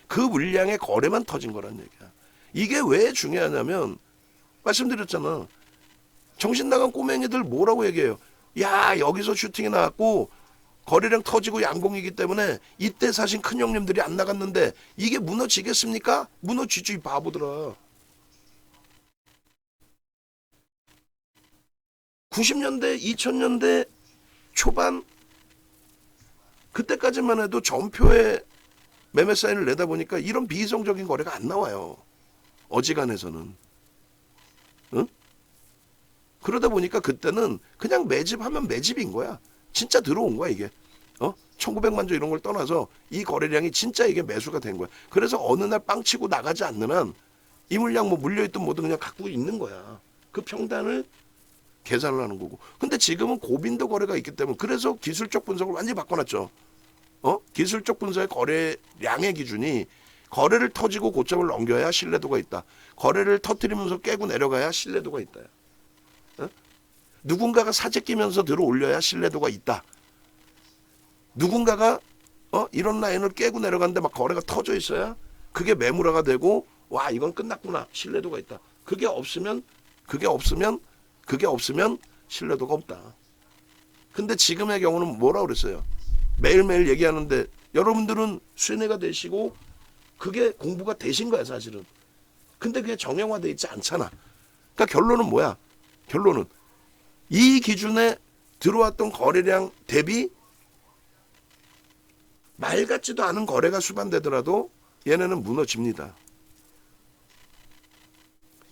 그 물량의 거래만 터진 거란 얘기야. 이게 왜 중요하냐면 말씀드렸잖아. 정신 나간 꼬맹이들 뭐라고 얘기해요? 야 여기서 슈팅이 나왔고 거래량 터지고 양봉이기 때문에 이때 사신 큰 형님들이 안 나갔는데 이게 무너지겠습니까? 무너지죠 이 바보들아. 90년대 2000년대 초반 그때까지만 해도 전표에 매매 사인을 내다 보니까 이런 비이성적인 거래가 안 나와요. 어지간해서는. 응? 그러다 보니까 그때는 그냥 매집하면 매집인 거야. 진짜 들어온 거야 이게. 1900만 주 이런 걸 떠나서 이 거래량이 진짜 이게 매수가 된 거야. 그래서 어느 날 빵 치고 나가지 않는 한 이 물량 뭐 물려있든 뭐든 그냥 갖고 있는 거야. 그 평단을 계산을 하는 거고. 근데 지금은 고빈도 거래가 있기 때문에 그래서 기술적 분석을 완전히 바꿔놨죠. 기술적 분석의 거래량의 기준이 거래를 터지고 고점을 넘겨야 신뢰도가 있다. 거래를 터뜨리면서 깨고 내려가야 신뢰도가 있다. 누군가가 사재 끼면서 들어 올려야 신뢰도가 있다. 누군가가 이런 라인을 깨고 내려가는데 막 거래가 터져 있어야 그게 매물화가 되고 와 이건 끝났구나 신뢰도가 있다. 그게 없으면 신뢰도가 없다. 근데 지금의 경우는 뭐라 그랬어요? 매일매일 얘기하는데 여러분들은 쇠뇌가 되시고 그게 공부가 되신 거야 사실은. 근데 그게 정형화돼 있지 않잖아. 그러니까 결론은 뭐야? 결론은 이 기준에 들어왔던 거래량 대비 말 같지도 않은 거래가 수반되더라도 얘네는 무너집니다.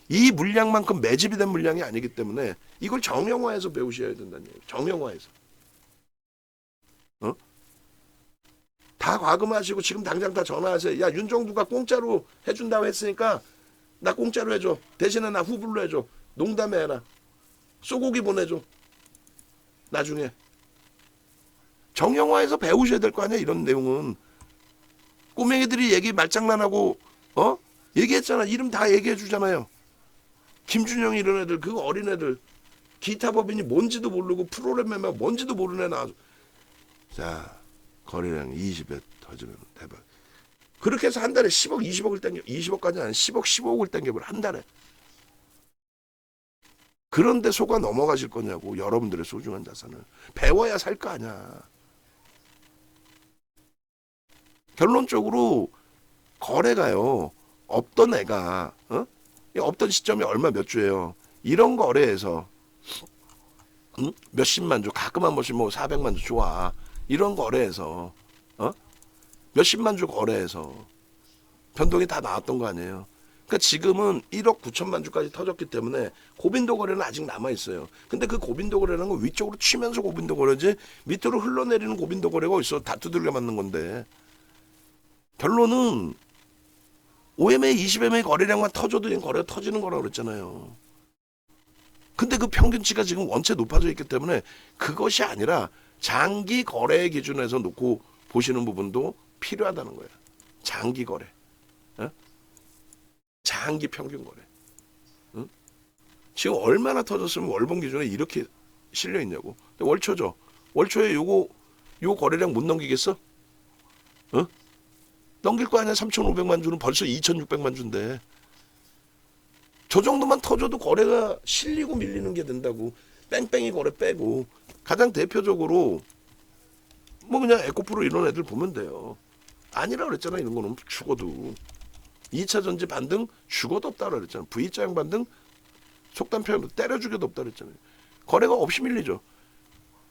이 물량만큼 매집이 된 물량이 아니기 때문에 이걸 정형화해서 배우셔야 된다는 얘기예요. 정형화해서. 다 과금하시고 지금 당장 다 전화하세요. 야 윤정두가 공짜로 해준다고 했으니까 나 공짜로 해줘. 대신에 나 후불로 해줘. 농담해 해라. 쏘고기 보내줘. 나중에. 정형화해서 배우셔야 될 거 아니야 이런 내용은. 꼬맹이들이 얘기 말장난하고 얘기했잖아. 이름 다 얘기해 주잖아요. 김준영 이런 애들, 그 어린 애들, 기타 법인이 뭔지도 모르고 프로그램 매매 뭔지도 모르는 애 나와서, 자, 거래량 20에 터지면 대박. 그렇게 해서 한 달에 10억, 20억을 땡겨, 20억까지 아니라 10억, 15억을 땡겨버려, 한 달에. 그런데 속아 넘어가실 거냐고, 여러분들의 소중한 자산을. 배워야 살 거 아니야. 결론적으로 거래가요, 없던 애가, 없던 시점이 얼마 몇 주예요. 이런 거래에서 몇십만 주, 가끔 한 번씩 뭐 400만 주 좋아. 이런 거래에서 몇십만 주 거래에서 변동이 다 나왔던 거 아니에요. 그러니까 지금은 1억 9천만 주까지 터졌기 때문에 고빈도 거래는 아직 남아 있어요. 근데 그 고빈도 거래라는 건 위쪽으로 치면서 고빈도 거래지, 밑으로 흘러내리는 고빈도 거래가 있어. 다 두들겨 맞는 건데. 결론은 OMA, 20MA 거래량만 터져도 거래가 터지는 거라고 그랬잖아요. 근데 그 평균치가 지금 원체 높아져 있기 때문에 그것이 아니라 장기 거래 기준에서 놓고 보시는 부분도 필요하다는 거예요. 장기 거래. 장기 평균 거래. 지금 얼마나 터졌으면 월봉 기준에 이렇게 실려 있냐고. 월초죠. 월초에 요 거래량 못 넘기겠어? 넘길 거 아니야. 3,500만 주는 벌써 2,600만 주인데. 저 정도만 터져도 거래가 실리고 밀리는 게 된다고. 뺑뺑이 거래 빼고. 가장 대표적으로 뭐 그냥 에코프로 이런 애들 보면 돼요. 아니라 그랬잖아. 이런 거는 죽어도. 2차 전지 반등 죽어도 없다 그랬잖아. V자형 반등 속단 표현 때려 죽여도 없다 그랬잖아요. 거래가 없이 밀리죠.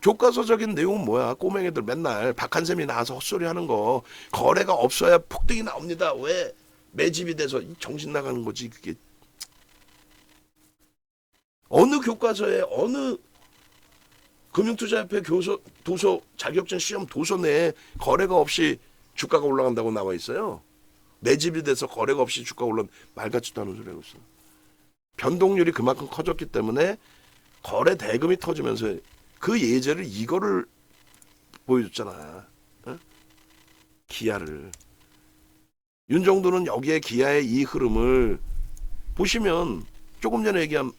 교과서적인 내용은 뭐야? 꼬맹이들 맨날 박한샘이 나와서 헛소리 하는 거. 거래가 없어야 폭등이 나옵니다. 왜? 매집이 돼서 정신 나가는 거지 그게. 어느 교과서에 어느 금융투자협회 도서 자격증 시험 도서 내에 거래가 없이 주가가 올라간다고 나와 있어요. 매집이 돼서 거래가 없이 주가가 올라, 말 같지도 않은 소리 하고 있어. 변동률이 그만큼 커졌기 때문에 거래 대금이 터지면서 그 예제를 이거를 보여줬잖아. 기아를. 윤정도는 여기에 기아의 이 흐름을 보시면 조금 전에 얘기한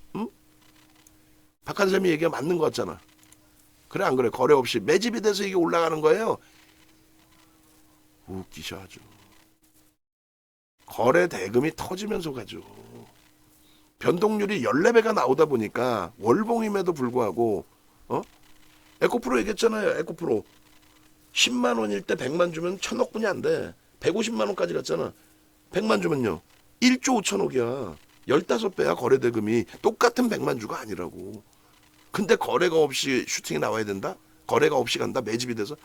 박한샘이 얘기가 맞는 것 같잖아. 그래 안 그래? 거래 없이 매집이 돼서 이게 올라가는 거예요. 웃기셔 아주. 거래 대금이 터지면서 가죠. 변동률이 14배가 나오다 보니까 월봉임에도 불구하고 에코프로 얘기했잖아요. 에코프로 10만 원일 때 100만 주면 1,000억 분이 안 돼. 150만 원까지 갔잖아. 100만 주면요. 1조 5천억이야. 15배야 거래 대금이. 똑같은 100만 주가 아니라고. 근데 거래가 없이 슈팅이 나와야 된다? 거래가 없이 간다? 매집이 돼서?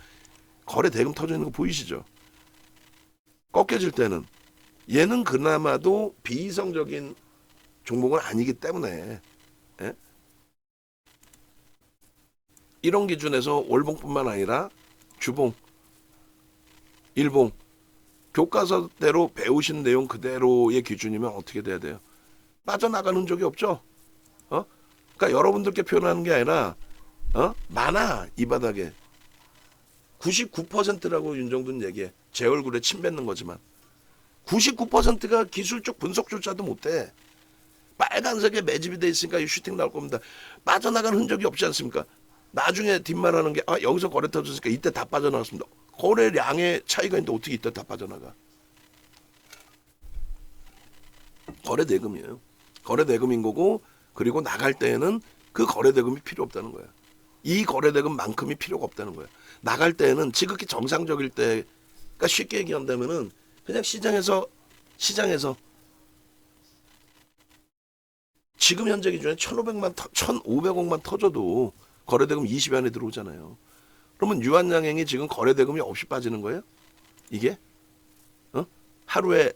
거래 대금 터져 있는 거 보이시죠? 꺾여질 때는. 얘는 그나마도 비이성적인 종목은 아니기 때문에 이런 기준에서 월봉뿐만 아니라 주봉, 일봉, 교과서대로 배우신 내용 그대로의 기준이면 어떻게 돼야 돼요? 빠져나가는 적이 없죠? 그러니까 여러분들께 표현하는 게 아니라 많아 이 바닥에 99%라고 윤정도는 얘기해. 제 얼굴에 침 뱉는 거지만 99%가 기술적 분석조차도 못해. 빨간색에 매집이 돼 있으니까 이 슈팅 나올 겁니다. 빠져나가는 흔적이 없지 않습니까? 나중에 뒷말하는 게 여기서 거래 터졌으니까 이때 다 빠져나갔습니다. 거래량의 차이가 있는데 어떻게 이때 다 빠져나가? 거래 대금이에요. 거래 대금인 거고, 그리고 나갈 때에는 그 거래 대금이 필요 없다는 거야. 이 거래 대금만큼이 필요가 없다는 거야. 나갈 때에는 지극히 정상적일 때, 그러니까 쉽게 얘기한다면은 그냥 시장에서 지금 현재 기준에 1,500만, 1,500억만 터져도 거래대금 20위 안에 들어오잖아요. 그러면 유한양행이 지금 거래대금이 없이 빠지는 거예요? 이게? 하루에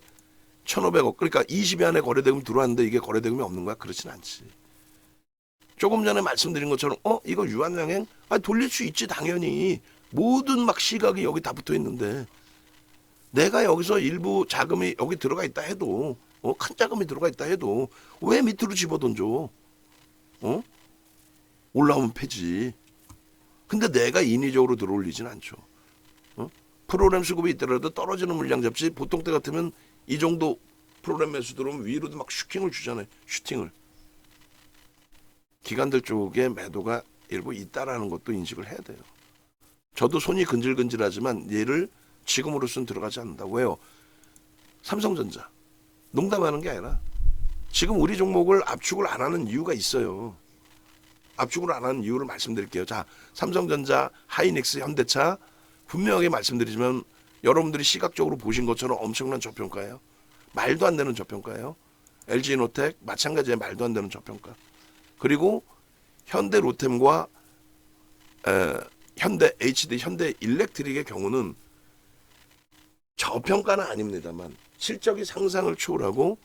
1,500억. 그러니까 20위 안에 거래대금이 들어왔는데 이게 거래대금이 없는 거야? 그렇진 않지. 조금 전에 말씀드린 것처럼 이거 유한양행? 돌릴 수 있지 당연히. 모든 막 시각이 여기 다 붙어 있는데 내가 여기서 일부 자금이 여기 들어가 있다 해도 큰 자금이 들어가 있다 해도 왜 밑으로 집어던져? 올라오면 패지. 근데 내가 인위적으로 들어올리진 않죠. 프로그램 수급이 있더라도 떨어지는 물량 잡지. 보통 때 같으면 이 정도 프로그램 매수 들어오면 위로도 막 슈팅을 주잖아요. 슈팅을. 기관들 쪽에 매도가 일부 있다라는 것도 인식을 해야 돼요. 저도 손이 근질근질하지만 얘를 지금으로서는 들어가지 않는다. 왜요? 삼성전자. 농담하는 게 아니라 지금 우리 종목을 압축을 안 하는 이유가 있어요. 압축을 안 하는 이유를 말씀드릴게요. 자, 삼성전자, 하이닉스, 현대차 분명하게 말씀드리지만 여러분들이 시각적으로 보신 것처럼 엄청난 저평가예요. 말도 안 되는 저평가예요. LG노텍 마찬가지에 말도 안 되는 저평가. 그리고 현대 로템과 현대 HD, 현대 일렉트릭의 경우는 저평가는 아닙니다만 실적이 상상을 초월하고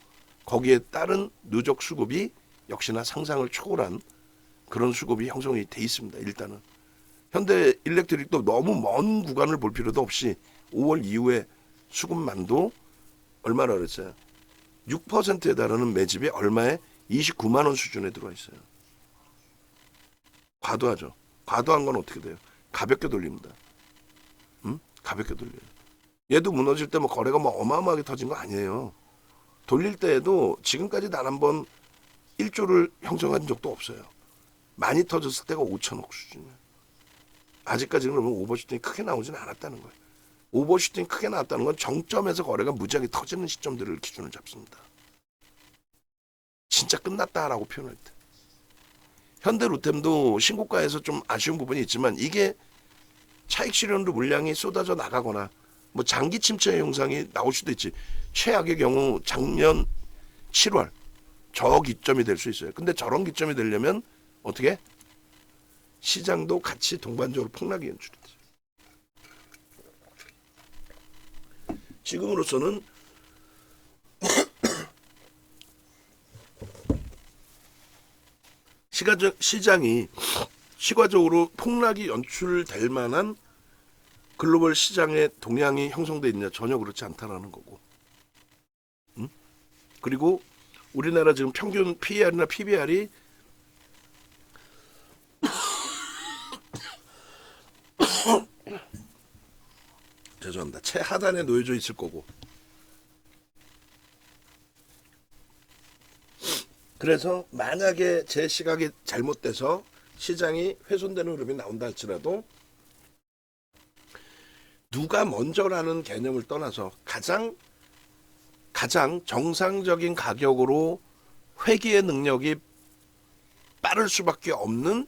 거기에 따른 누적 수급이 역시나 상상을 초월한 그런 수급이 형성이 돼 있습니다. 일단은 현대 일렉트릭도 너무 먼 구간을 볼 필요도 없이 5월 이후에 수급만도 얼마나 그랬어요? 6%에 달하는 매집이 얼마에 29만 원 수준에 들어와 있어요. 과도하죠. 과도한 건 어떻게 돼요? 가볍게 돌립니다. 가볍게 돌려요. 얘도 무너질 때 뭐 거래가 뭐 어마어마하게 터진 거 아니에요. 돌릴 때에도 지금까지 단 한 번 1조를 형성한 적도 없어요. 많이 터졌을 때가 5천억 수준이에요. 아직까지는 그러면 오버슈팅이 크게 나오진 않았다는 거예요. 오버슈팅이 크게 나왔다는 건 정점에서 거래가 무지하게 터지는 시점들을 기준을 잡습니다. 진짜 끝났다라고 표현할 때. 현대로템도 신고가에서 좀 아쉬운 부분이 있지만 이게 차익 실현으로 물량이 쏟아져 나가거나 뭐 장기 침체 현상이 나올 수도 있지. 최악의 경우 작년 7월 저 기점이 될 수 있어요. 근데 저런 기점이 되려면 어떻게? 시장도 같이 동반적으로 폭락이 연출이 되죠. 지금으로서는 시장이 시가적으로 폭락이 연출될 만한 글로벌 시장의 동향이 형성되어 있느냐 전혀 그렇지 않다라는 거고. 그리고 우리나라 지금 평균 PER이나 PBR이 죄송합니다. 최하단에 놓여져 있을 거고. 그래서 만약에 제 시각이 잘못돼서 시장이 훼손되는 흐름이 나온다 할지라도 누가 먼저라는 개념을 떠나서 가장 정상적인 가격으로 회귀의 능력이 빠를 수밖에 없는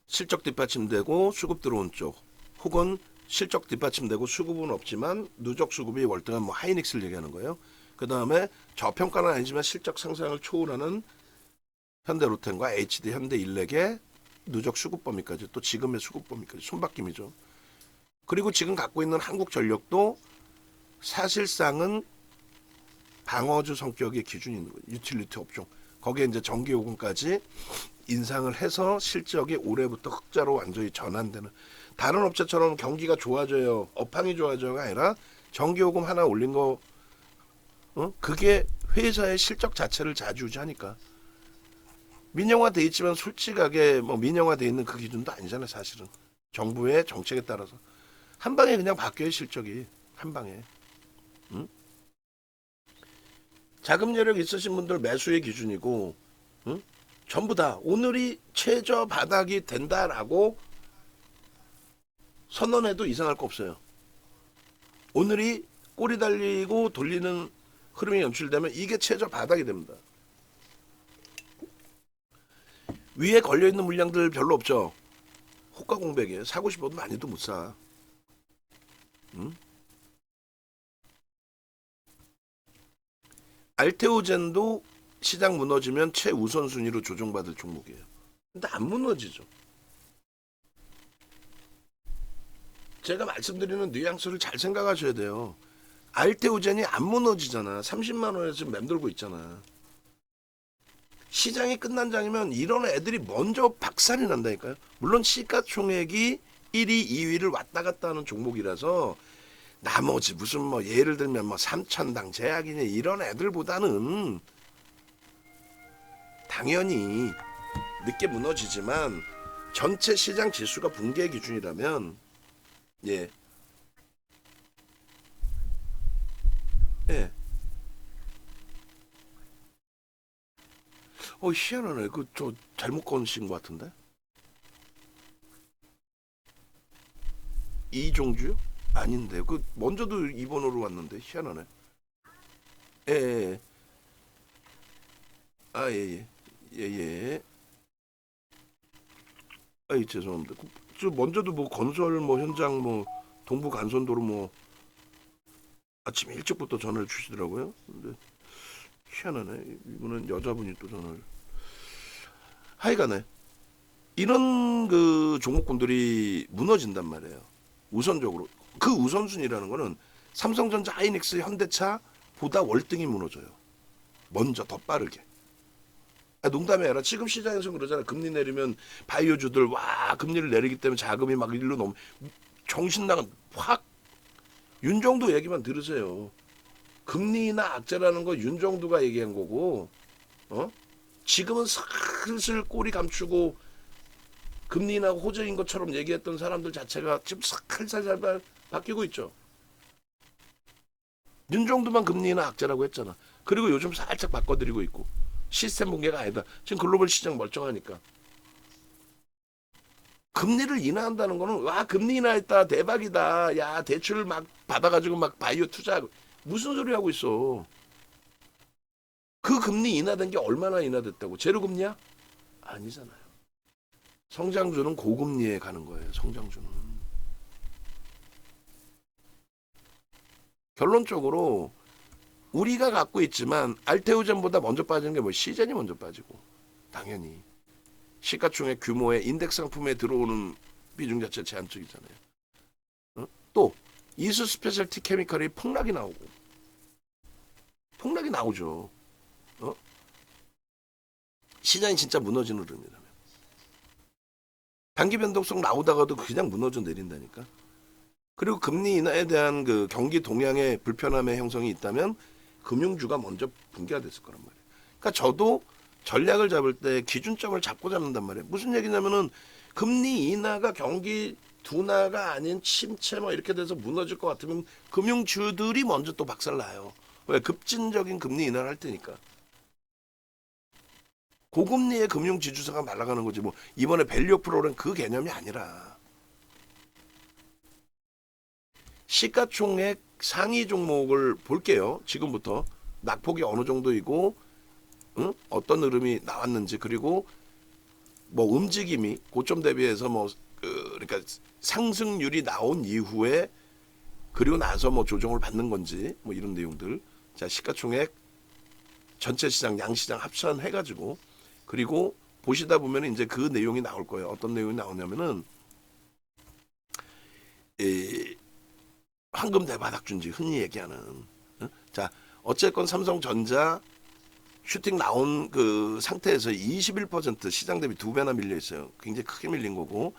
실적 뒷받침되고 수급 들어온 쪽, 혹은 실적 뒷받침되고 수급은 없지만 누적 수급이 월등한 뭐 하이닉스를 얘기하는 거예요. 그 다음에 저평가는 아니지만 실적 상승을 초월하는 현대로템과 HD, 현대일렉의 누적 수급 범위까지, 또 지금의 수급 범위까지 손바뀜이죠. 그리고 지금 갖고 있는 한국전력도 사실상은 방어주 성격의 기준이 있는 거예요. 유틸리티 업종. 거기에 이제 전기요금까지 인상을 해서 실적이 올해부터 흑자로 완전히 전환되는, 다른 업체처럼 경기가 좋아져요, 업황이 좋아져가 아니라 전기요금 하나 올린 거, 그게 회사의 실적 자체를 좌지우지하니까. 민영화돼 있지만 솔직하게 뭐 민영화돼 있는 그 기준도 아니잖아요. 사실은 정부의 정책에 따라서 한 방에 그냥 바뀌어요. 실적이 한 방에. 자금 여력 있으신 분들 매수의 기준이고, 전부 다 오늘이 최저 바닥이 된다라고 선언해도 이상할 거 없어요. 오늘이 꼬리 달리고 돌리는 흐름이 연출되면 이게 최저 바닥이 됩니다. 위에 걸려있는 물량들 별로 없죠. 호가 공백이에요. 사고 싶어도 많이도 못 사. 알테오젠도 시장 무너지면 최우선순위로 조정받을 종목이에요. 근데 안 무너지죠. 제가 말씀드리는 뉘앙스를 잘 생각하셔야 돼요. 알테오젠이 안 무너지잖아. 30만 원에 지금 맴돌고 있잖아. 시장이 끝난 장이면 이런 애들이 먼저 박살이 난다니까요. 물론 시가총액이 1위, 2위를 왔다 갔다 하는 종목이라서 나머지 무슨 뭐 예를 들면 뭐 3천당 제약이냐 이런 애들보다는 당연히 늦게 무너지지만 전체 시장 지수가 붕괴 기준이라면 예. 희한하네. 그 저 잘못 건신 것 같은데. 이종주요? 아닌데. 그 먼저도 2번으로 왔는데 희한하네. 예, 예. 예. 아, 예, 예. 예, 예. 아이, 죄송합니다. 저 먼저도 뭐 건설 뭐 현장 뭐 동부 간선도로 뭐 아침 일찍부터 전화를 주시더라고요. 근데 희한하네. 이분은 여자분이 또 전화를. 하여간에 이런 그 종목군들이 무너진단 말이에요. 우선적으로 그 우선순위라는 거는 삼성전자, 하이닉스, 현대차 보다 월등히 무너져요. 먼저 더 빠르게. 농담이 아니라 지금 시장에서 그러잖아. 금리 내리면 바이오주들 와 금리를 내리기 때문에 자금이 막 일로 넘 정신 나간 확 윤정도 얘기만 들으세요. 금리나 악재라는 거 윤정도가 얘기한 거고, 지금은 슬슬 꼬리 감추고 금리나 호재인 것처럼 얘기했던 사람들 자체가 지금 살살 바뀌고 있죠. 윤정도만 금리나 악재라고 했잖아. 그리고 요즘 살짝 바꿔드리고 있고 시스템 붕괴가 아니다. 지금 글로벌 시장 멀쩡하니까. 금리를 인하한다는 거는 와 금리 인하했다 대박이다. 야 대출 막 받아가지고 막 바이오 투자 무슨 소리 하고 있어. 그 금리 인하된 게 얼마나 인하됐다고. 제로금리야? 아니잖아요. 성장주는 고금리에 가는 거예요. 성장주는. 결론적으로 우리가 갖고 있지만 알테오젠보다 먼저 빠지는 게 뭐 시젠이 먼저 빠지고 당연히 시가총액 규모의 인덱스 상품에 들어오는 비중 자체 제한적이잖아요. 또 이수 스페셜티 케미컬이 폭락이 나오죠. 시장이 진짜 무너지는 흐름이라면 단기 변동성 나오다가도 그냥 무너져 내린다니까. 그리고 금리 인하에 대한 그 경기 동향의 불편함의 형성이 있다면 금융주가 먼저 붕괴가 됐을 거란 말이에요. 그러니까 저도 전략을 잡을 때 기준점을 잡고 잡는단 말이에요. 무슨 얘기냐면은 금리 인하가 경기 둔화가 아닌 침체 뭐 이렇게 돼서 무너질 것 같으면 금융주들이 먼저 또 박살나요. 왜? 급진적인 금리 인하를 할 테니까. 고금리의 금융지주사가 날아가는 거지 뭐 이번에 밸류 프로는 그 개념이 아니라 시가총액 상위 종목을 볼게요. 지금부터 낙폭이 어느 정도이고 어떤 흐름이 나왔는지 그리고 뭐 움직임이 고점 대비해서 뭐 그러니까 상승률이 나온 이후에 그리고 나서 뭐 조정을 받는 건지 뭐 이런 내용들. 자 시가총액 전체 시장 양시장 합산해가지고 그리고 보시다 보면 이제 그 내용이 나올 거예요. 어떤 내용이 나오냐면은 황금 대바닥준지 흔히 얘기하는. 자 어쨌건 삼성전자 슈팅 나온 그 상태에서 21% 시장 대비 2배나 밀려 있어요. 굉장히 크게 밀린 거고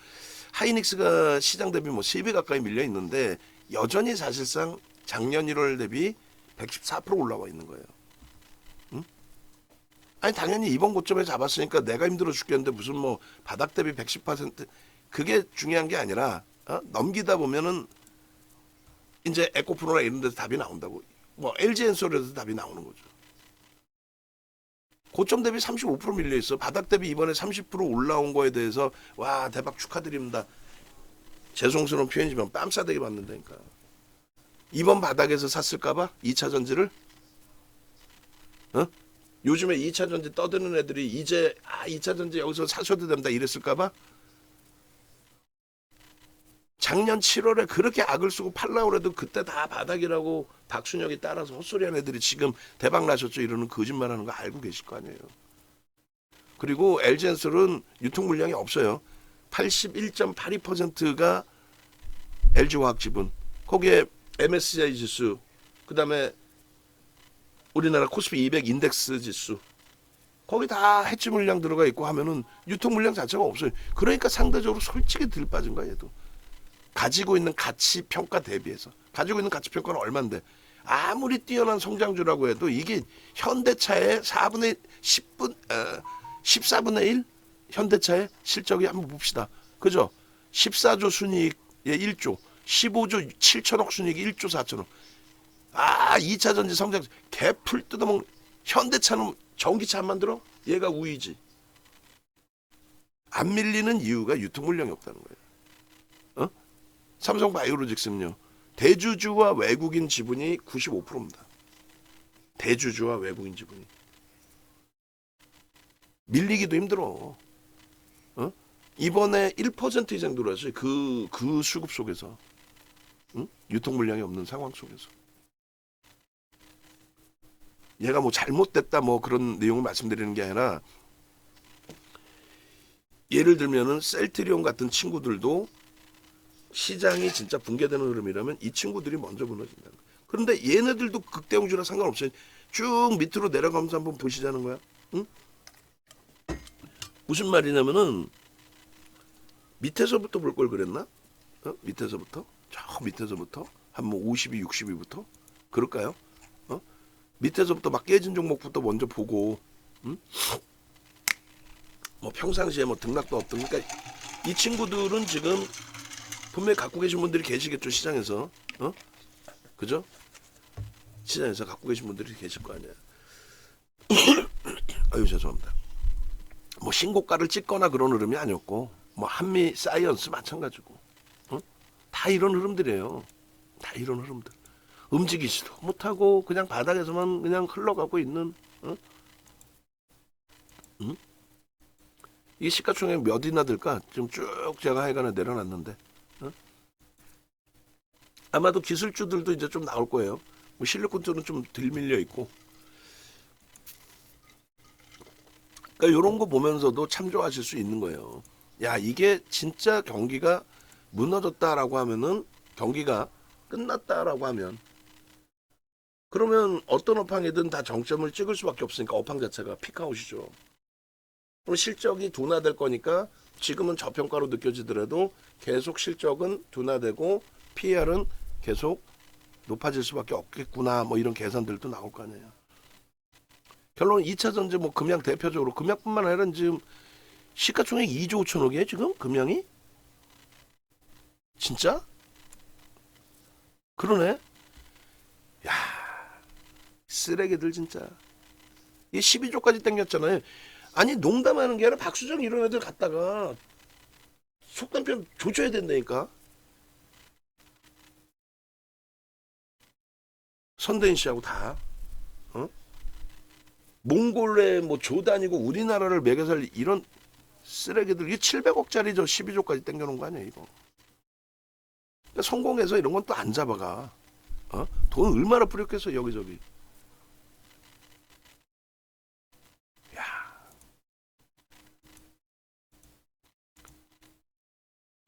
하이닉스가 시장 대비 뭐 3배 가까이 밀려 있는데 여전히 사실상 작년 1월 대비 114% 올라와 있는 거예요. 아니 당연히 이번 고점에 잡았으니까 내가 힘들어 죽겠는데 무슨 뭐 바닥 대비 110% 그게 중요한 게 아니라 넘기다 보면은 이제 에코프로나 이런 데서 답이 나온다고. 뭐 LG엔솔에서 답이 나오는 거죠. 고점 대비 35% 밀려 있어. 바닥 대비 이번에 30% 올라온 거에 대해서 와 대박 축하드립니다. 죄송스러운 표현이지만 뺨싸대기 받는다니까. 이번 바닥에서 샀을까봐 2차 전지를 요즘에 2차 전지 떠드는 애들이 이제 2차 전지 여기서 사셔도 된다 이랬을까봐 작년 7월에 그렇게 악을 쓰고 팔라고 해도 그때 다 바닥이라고 박순혁이 따라서 헛소리한 애들이 지금 대박 나셨죠 이러는 거짓말하는 거 알고 계실 거 아니에요. 그리고 LG엔솔은 유통 물량이 없어요. 81.82%가 LG화학지분 거기에 MSCI 지수 그다음에 우리나라 코스피 200 인덱스 지수 거기 다 해치 물량 들어가 있고 하면은 유통 물량 자체가 없어요. 그러니까 상대적으로 솔직히 들 빠진 거야 얘도. 가지고 있는 가치 평가 대비해서 가지고 있는 가치 평가는 얼마인데 아무리 뛰어난 성장주라고 해도 이게 현대차의 14분의 1 현대차의 실적이 한번 봅시다. 그죠? 14조 순이익에 1조 15조 7천억 순이익이 1조 4천억 아, 2차 전지 성장 개풀 뜯어먹는. 현대차는 전기차 안 만들어? 얘가 우위지. 안 밀리는 이유가 유통 물량이 없다는 거예요. 어? 삼성 바이오로직스는요. 대주주와 외국인 지분이 95%입니다. 대주주와 외국인 지분이. 밀리기도 힘들어. 어? 이번에 1% 이상 들어왔어요. 그 수급 속에서. 응? 유통 물량이 없는 상황 속에서. 얘가 뭐 잘못됐다 뭐 그런 내용을 말씀드리는 게 아니라, 예를 들면은 셀트리온 같은 친구들도 시장이 진짜 붕괴되는 흐름이라면 이 친구들이 먼저 무너진다는 거야. 그런데 얘네들도 극대홍주라 상관없어요. 쭉 밑으로 내려가면서 한번 보시자는 거야. 응? 무슨 말이냐면은 밑에서부터 볼 걸 그랬나? 어? 밑에서부터? 저 밑에서부터? 한 뭐 52, 62부터? 그럴까요? 어? 밑에서부터 막 깨진 종목부터 먼저 보고, 응? 뭐 평상시에 뭐 등락도 없던. 그러니까 이 친구들은 지금 분명히 갖고 계신 분들이 계시겠죠, 시장에서. 어? 그죠? 시장에서 갖고 계신 분들이 계실 거 아니야. 아유, 죄송합니다. 뭐 신고가를 찍거나 그런 흐름이 아니었고, 뭐 한미 사이언스 마찬가지고, 어? 다 이런 흐름들이에요. 다 이런 흐름들. 움직이지도 못하고 그냥 바닥에서만 그냥 흘러가고 있는. 어? 응? 이 시가총액 몇이나 들까? 지금 쭉 제가 하여간에 내려놨는데, 어? 아마도 기술주들도 이제 좀 나올 거예요. 뭐 실리콘들은 좀 덜 밀려 있고. 그러니까 이런 거 보면서도 참조하실 수 있는 거예요. 야, 이게 진짜 경기가 무너졌다라고 하면은, 경기가 끝났다라고 하면, 그러면 어떤 업황이든 다 정점을 찍을 수밖에 없으니까 업황 자체가 피크아웃이죠. 그럼 실적이 둔화될 거니까 지금은 저평가로 느껴지더라도 계속 실적은 둔화되고 PER은 계속 높아질 수밖에 없겠구나, 뭐 이런 계산들도 나올 거 아니에요. 결론은 2차 전지 뭐 금양 대표적으로, 금양뿐만 아니라 지금 시가총액 2조 5천억이에요 지금 금양이? 진짜? 그러네. 야, 쓰레기들 진짜. 이 12조까지 땡겼잖아요. 아니 농담하는 게 아니라 박수정 이런 애들 갖다가 속단 표현 조져야 된다니까. 선대인 씨하고 다. 어? 몽골에 뭐 조 다니고 우리나라를 매겨 살 이런 쓰레기들. 이게 700억짜리 저 12조까지 땡겨놓은 거 아니야 이거. 그러니까 성공해서 이런 건 또 안 잡아가. 어? 돈 얼마나 뿌렸겠어 여기저기. 야,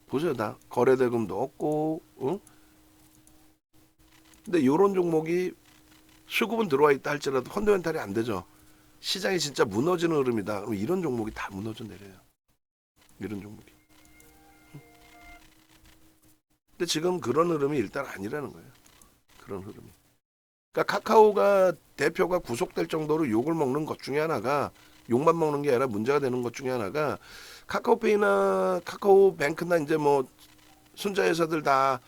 보세요. 다 거래대금도 없고, 어? 근데 요런 종목이 수급은 들어와 있다 할지라도 펀더멘탈이 안 되죠. 시장이 진짜 무너지는 흐름이다. 그럼 이런 종목이 다 무너져 내려요. 이런 종목이. 근데 지금 그런 흐름이 일단 아니라는 거예요. 그런 흐름이. 그러니까 카카오가 대표가 구속될 정도로 욕을 먹는 것 중에 하나가, 욕만 먹는 게 아니라 문제가 되는 것 중에 하나가, 카카오페이나 카카오뱅크나 이제 뭐 순자회사들 다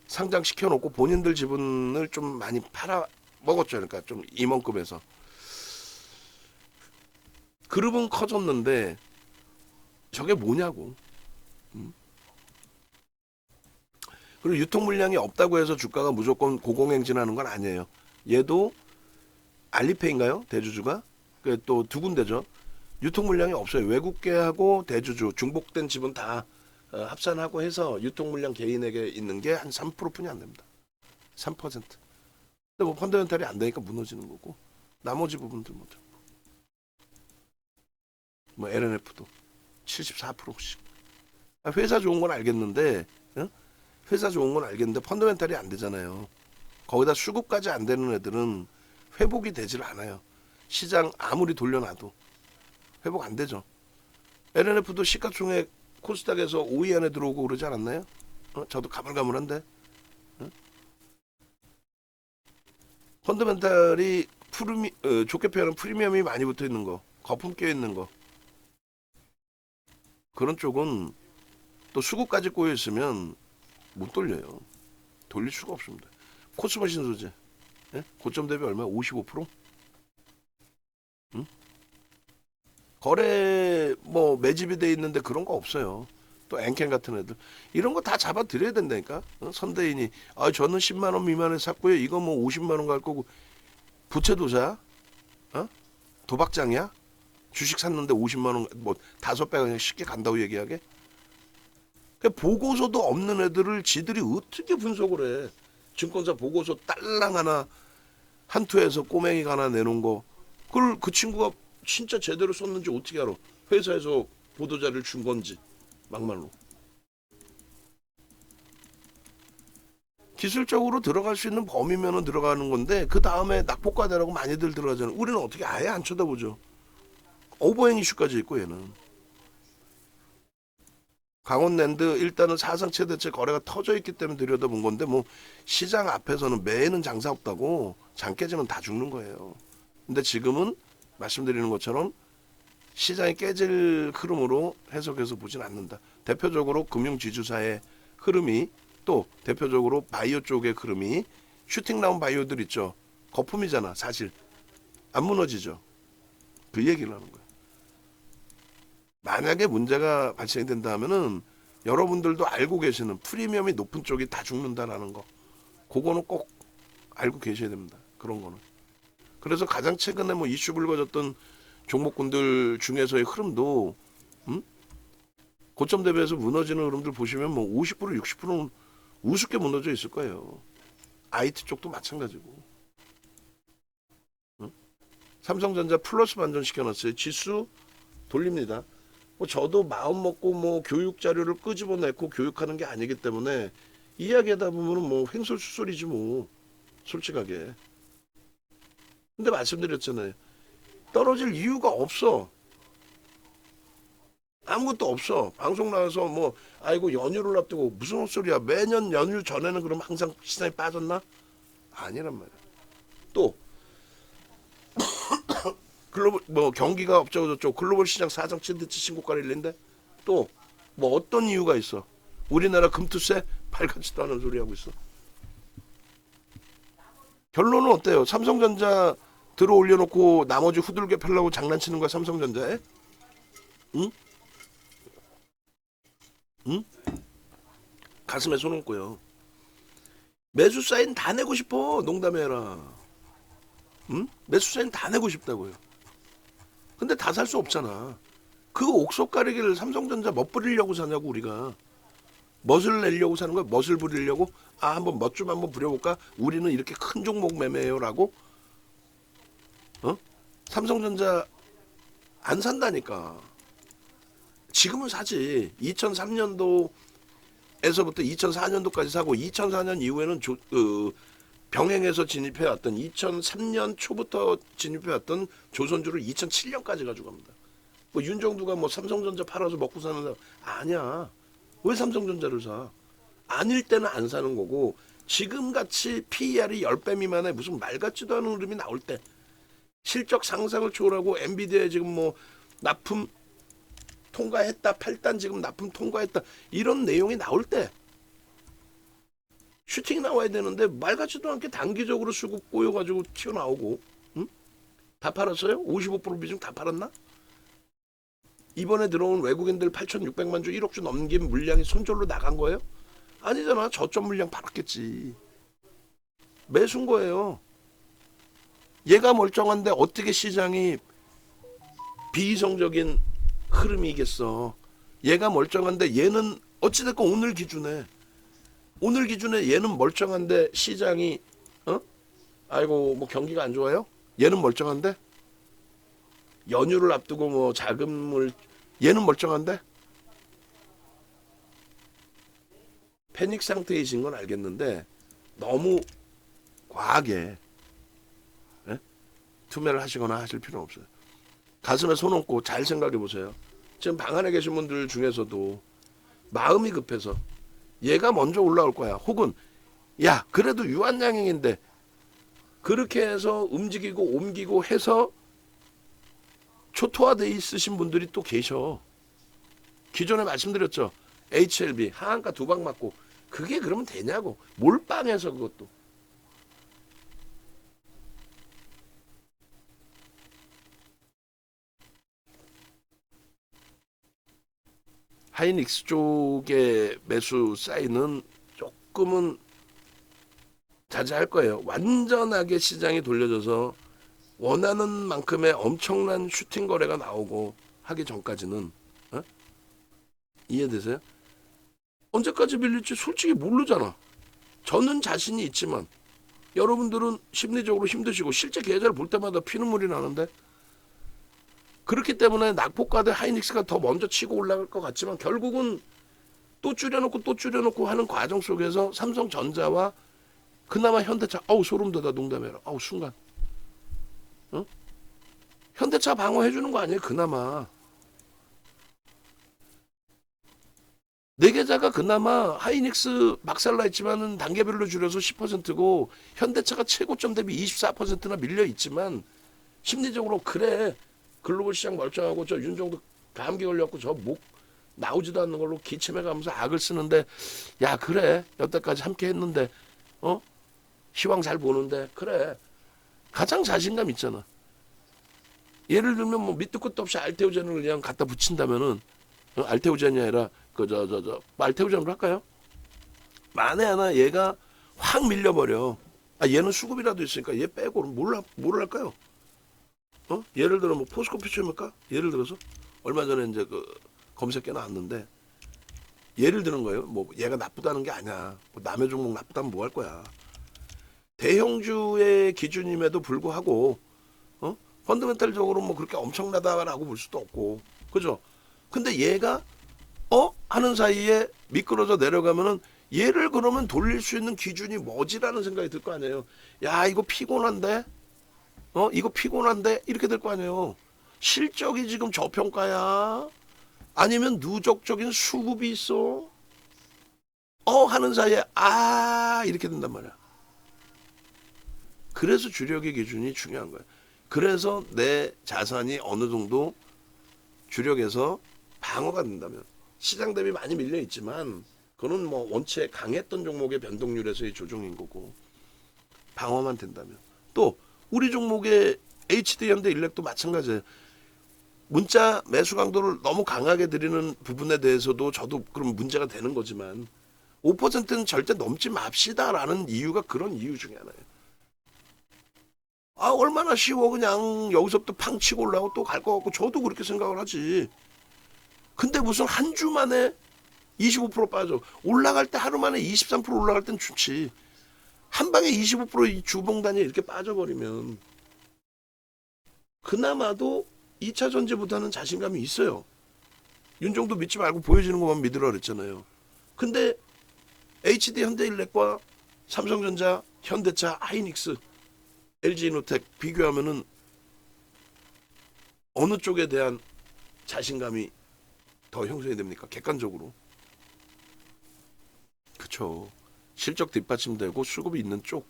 상장시켜 놓고 본인들 지분을 좀 많이 팔아 먹었죠. 그러니까 좀 임원급에서. 그룹은 커졌는데 저게 뭐냐고. 그리고 유통 물량이 없다고 해서 주가가 무조건 고공행진하는 건 아니에요. 얘도 알리페이인가요? 대주주가? 또 두 군데죠. 유통 물량이 없어요. 외국계하고 대주주, 중복된 지분 다 합산하고 해서 유통 물량 개인에게 있는 게 한 3%뿐이 안 됩니다. 3%. 근데 뭐 펀더멘탈이 안 되니까 무너지는 거고, 나머지 부분들 뭐 LNF도 74%씩. 회사 좋은 건 알겠는데, 어? 회사 좋은 건 알겠는데 펀더멘탈이 안 되잖아요. 거기다 수급까지 안 되는 애들은 회복이 되질 않아요. 시장 아무리 돌려놔도 회복 안 되죠. LNF도 시가총액 코스닥에서 5위 안에 들어오고 그러지 않았나요? 저도 가물가물한데. 펀더멘탈이 좋게 표현하면 프리미엄이 많이 붙어 있는 거, 거품 껴 있는 거, 그런 쪽은 또 수급까지 꼬여 있으면 못 돌려요. 돌릴 수가 없습니다. 코스모신 소재. 예? 고점 대비 얼마? 55%? 응? 거래 뭐 매집이 돼 있는데 그런 거 없어요. 또 앵켄 같은 애들 이런 거 다 잡아 드려야 된다니까. 선대인이 저는 10만 원 미만에 샀고요. 이거 뭐 50만 원 갈 거고 부채도자, 도박장이야? 주식 샀는데 50만 원 뭐 5배가 그냥 쉽게 간다고 얘기하게? 그러니까 보고서도 없는 애들을 지들이 어떻게 분석을 해? 증권사 보고서 딸랑 하나 한 투에서 꼬맹이가 하나 내놓은 거 그걸 그 친구가 진짜 제대로 썼는지 어떻게 알아? 회사에서 보도자료를 준 건지 막말로. 기술적으로 들어갈 수 있는 범위면은 들어가는 건데 그 다음에 낙폭과대라고 많이들 들어가잖아요. 우리는 어떻게 아예 안 쳐다보죠. 오버행 이슈까지 있고 얘는. 강원랜드 일단은 사상 최대치 거래가 터져 있기 때문에 들여다본 건데 뭐 시장 앞에서는 매는 장사 없다고 장 깨지면 다 죽는 거예요. 근데 지금은 말씀드리는 것처럼 시장이 깨질 흐름으로 해석해서 보진 않는다. 대표적으로 금융지주사의 흐름이 또 대표적으로 바이오 쪽의 흐름이 슈팅 나온 바이오들 있죠. 거품이잖아 사실. 안 무너지죠. 그 얘기를 하는 거예요. 만약에 문제가 발생이 된다 하면은 여러분들도 알고 계시는 프리미엄이 높은 쪽이 다 죽는다라는 거. 그거는 꼭 알고 계셔야 됩니다. 그런 거는. 그래서 가장 최근에 뭐 이슈 불거졌던 종목군들 중에서의 흐름도 고점 대비해서 무너지는 흐름들 보시면 뭐 50% 60%는 우습게 무너져 있을 거예요. IT 쪽도 마찬가지고. 삼성전자 플러스 반전 시켜놨어요. 지수 돌립니다. 뭐 저도 마음 먹고 뭐 교육 자료를 끄집어내고 교육하는 게 아니기 때문에 이야기하다 보면은 뭐 횡설수설이지 뭐 솔직하게. 근데 말씀드렸잖아요. 떨어질 이유가 없어. 아무것도 없어. 방송 나와서 뭐 아이고 연휴를 앞두고 무슨 헛소리야. 매년 연휴 전에는 그럼 항상 시장이 빠졌나? 아니란 말이야. 또 글로벌 뭐 경기가 업저고 저쪽 글로벌 시장 사상 최대치 신고가를 일린데 또 뭐 어떤 이유가 있어? 우리나라 금투세 발같지도 않은 소리 하고 있어. 결론은 어때요? 삼성전자 들어 올려놓고 나머지 후들겨 팔려고 장난치는 거야 삼성전자에? 응? 응? 가슴에 손 얹고요. 매수 사인 다 내고 싶어. 농담해 라. 응? 매수 사인 다 내고 싶다고요. 근데 다 살 수 없잖아. 그 옥석 가리기를 삼성전자 멋 부리려고 사냐고 우리가. 멋을 내려고 사는 거야. 멋을 부리려고. 한번 멋 좀 한번 부려볼까? 우리는 이렇게 큰 종목 매매해요라고. 삼성전자 안 산다니까. 지금은 사지. 2003년도에서부터 2004년도까지 사고 2004년 이후에는 병행해서 진입해왔던 2003년 초부터 진입해왔던 조선주를 2007년까지 가져갑니다. 뭐 윤정두가 뭐 삼성전자 팔아서 먹고 사는 사람 아니야. 왜 삼성전자를 사? 아닐 때는 안 사는 거고 지금같이 PER이 10배 미만의 무슨 말 같지도 않은 흐름이 나올 때 실적 상상을 초월하고 엔비디아에 지금 뭐 납품 통과했다 8단 지금 납품 통과했다 이런 내용이 나올 때 슈팅이 나와야 되는데 말 같지도 않게 단기적으로 수급 꼬여가지고 튀어나오고 응? 다 팔았어요? 55% 비중 다 팔았나? 이번에 들어온 외국인들 8,600만 주 1억 주 넘긴 물량이 손절로 나간 거예요? 아니잖아. 저점 물량 팔았겠지. 매수인 거예요. 얘가 멀쩡한데 어떻게 시장이 비이성적인 흐름이겠어. 얘가 멀쩡한데 얘는 어찌됐건 오늘 기준에 얘는 멀쩡한데 시장이 아이고 뭐 경기가 안 좋아요? 얘는 멀쩡한데 연휴를 앞두고 뭐 자금을 얘는 멀쩡한데 패닉 상태이신 건 알겠는데 너무 과하게 투매를 하시거나 하실 필요는 없어요. 가슴에 손 얹고 잘 생각해 보세요. 지금 방 안에 계신 분들 중에서도 마음이 급해서 얘가 먼저 올라올 거야. 혹은 야 그래도 유한양행인데 그렇게 해서 움직이고 옮기고 해서 초토화돼 있으신 분들이 또 계셔. 기존에 말씀드렸죠. HLB 하한가 2방 맞고 그게 그러면 되냐고. 몰빵해서 그것도. 하이닉스 쪽의 매수 사인은 조금은 자제할 거예요. 완전하게 시장이 돌려져서 원하는 만큼의 엄청난 슈팅 거래가 나오고 하기 전까지는 이해되세요? 언제까지 밀릴지 솔직히 모르잖아. 저는 자신이 있지만 여러분들은 심리적으로 힘드시고 실제 계좌를 볼 때마다 피눈물이 나는데, 그렇기 때문에 낙폭과대 하이닉스가 더 먼저 치고 올라갈 것 같지만 결국은 또 줄여놓고 하는 과정 속에서 삼성전자와 그나마 현대차, 아우 소름 돋아, 농담해라, 아우 순간 현대차 방어해주는 거 아니에요? 그나마 내 계좌가 그나마 하이닉스 박살나 있지만은 단계별로 줄여서 10%고 현대차가 최고점 대비 24%나 밀려 있지만 심리적으로 그래, 글로벌 시장 멀쩡하고 저 윤정도 감기 걸렸고 저 목 나오지도 않는 걸로 기침해 가면서 악을 쓰는데, 야 그래 여태까지 함께 했는데 희망 잘 보는데, 그래 가장 자신감 있잖아. 예를 들면 뭐 밑도 끝도 없이 알테오젠을 그냥 갖다 붙인다면은, 알테오젠이 아니라 알테오젠으로 할까요? 만에 하나 얘가 확 밀려버려. 얘는 수급이라도 있으니까 얘 빼고 뭘 할까요? 예를 들어 뭐 포스코 피처입니까? 예를 들어서 얼마 전에 이제 그 검색해 나왔는데, 예를 드는 거예요. 뭐 얘가 나쁘다는 게 아니야. 뭐 남의 종목 나쁘다면 뭐 할 거야. 대형주의 기준임에도 불구하고 펀더멘탈적으로 뭐 그렇게 엄청나다라고 볼 수도 없고, 그죠? 근데 얘가 하는 사이에 미끄러져 내려가면은 얘를 그러면 돌릴 수 있는 기준이 뭐지라는 생각이 들 거 아니에요. 야 이거 피곤한데, 이거 피곤한데 이렇게 될 거 아니에요. 실적이 지금 저평가야? 아니면 누적적인 수급이 있어? 하는 사이에 이렇게 된단 말이야. 그래서 주력의 기준이 중요한 거야. 그래서 내 자산이 어느 정도 주력에서 방어가 된다면, 시장 대비 많이 밀려 있지만 그거는 뭐 원체 강했던 종목의 변동률에서의 조정인 거고, 방어만 된다면. 또 우리 종목의 HD 현대 일렉도 마찬가지예요. 문자 매수 강도를 너무 강하게 드리는 부분에 대해서도 저도 그럼 문제가 되는 거지만 5%는 절대 넘지 맙시다라는 이유가 그런 이유 중에 하나예요. 얼마나 쉬워, 그냥 여기서부터 팡 치고 올라오고 또 갈 것 같고, 저도 그렇게 생각을 하지. 근데 무슨 한 주 만에 25% 빠져. 올라갈 때 하루 만에 23% 올라갈 땐 좋지. 한 방에 25% 주봉단이 이렇게 빠져버리면 그나마도 2차 전지보다는 자신감이 있어요. 윤정도 믿지 말고 보여지는 것만 믿으라 그랬잖아요. 근데 HD 현대일렉과 삼성전자, 현대차, 하이닉스, LG이노텍 비교하면은 어느 쪽에 대한 자신감이 더 형성이 됩니까? 객관적으로. 그쵸. 실적 뒷받침되고 수급이 있는 쪽.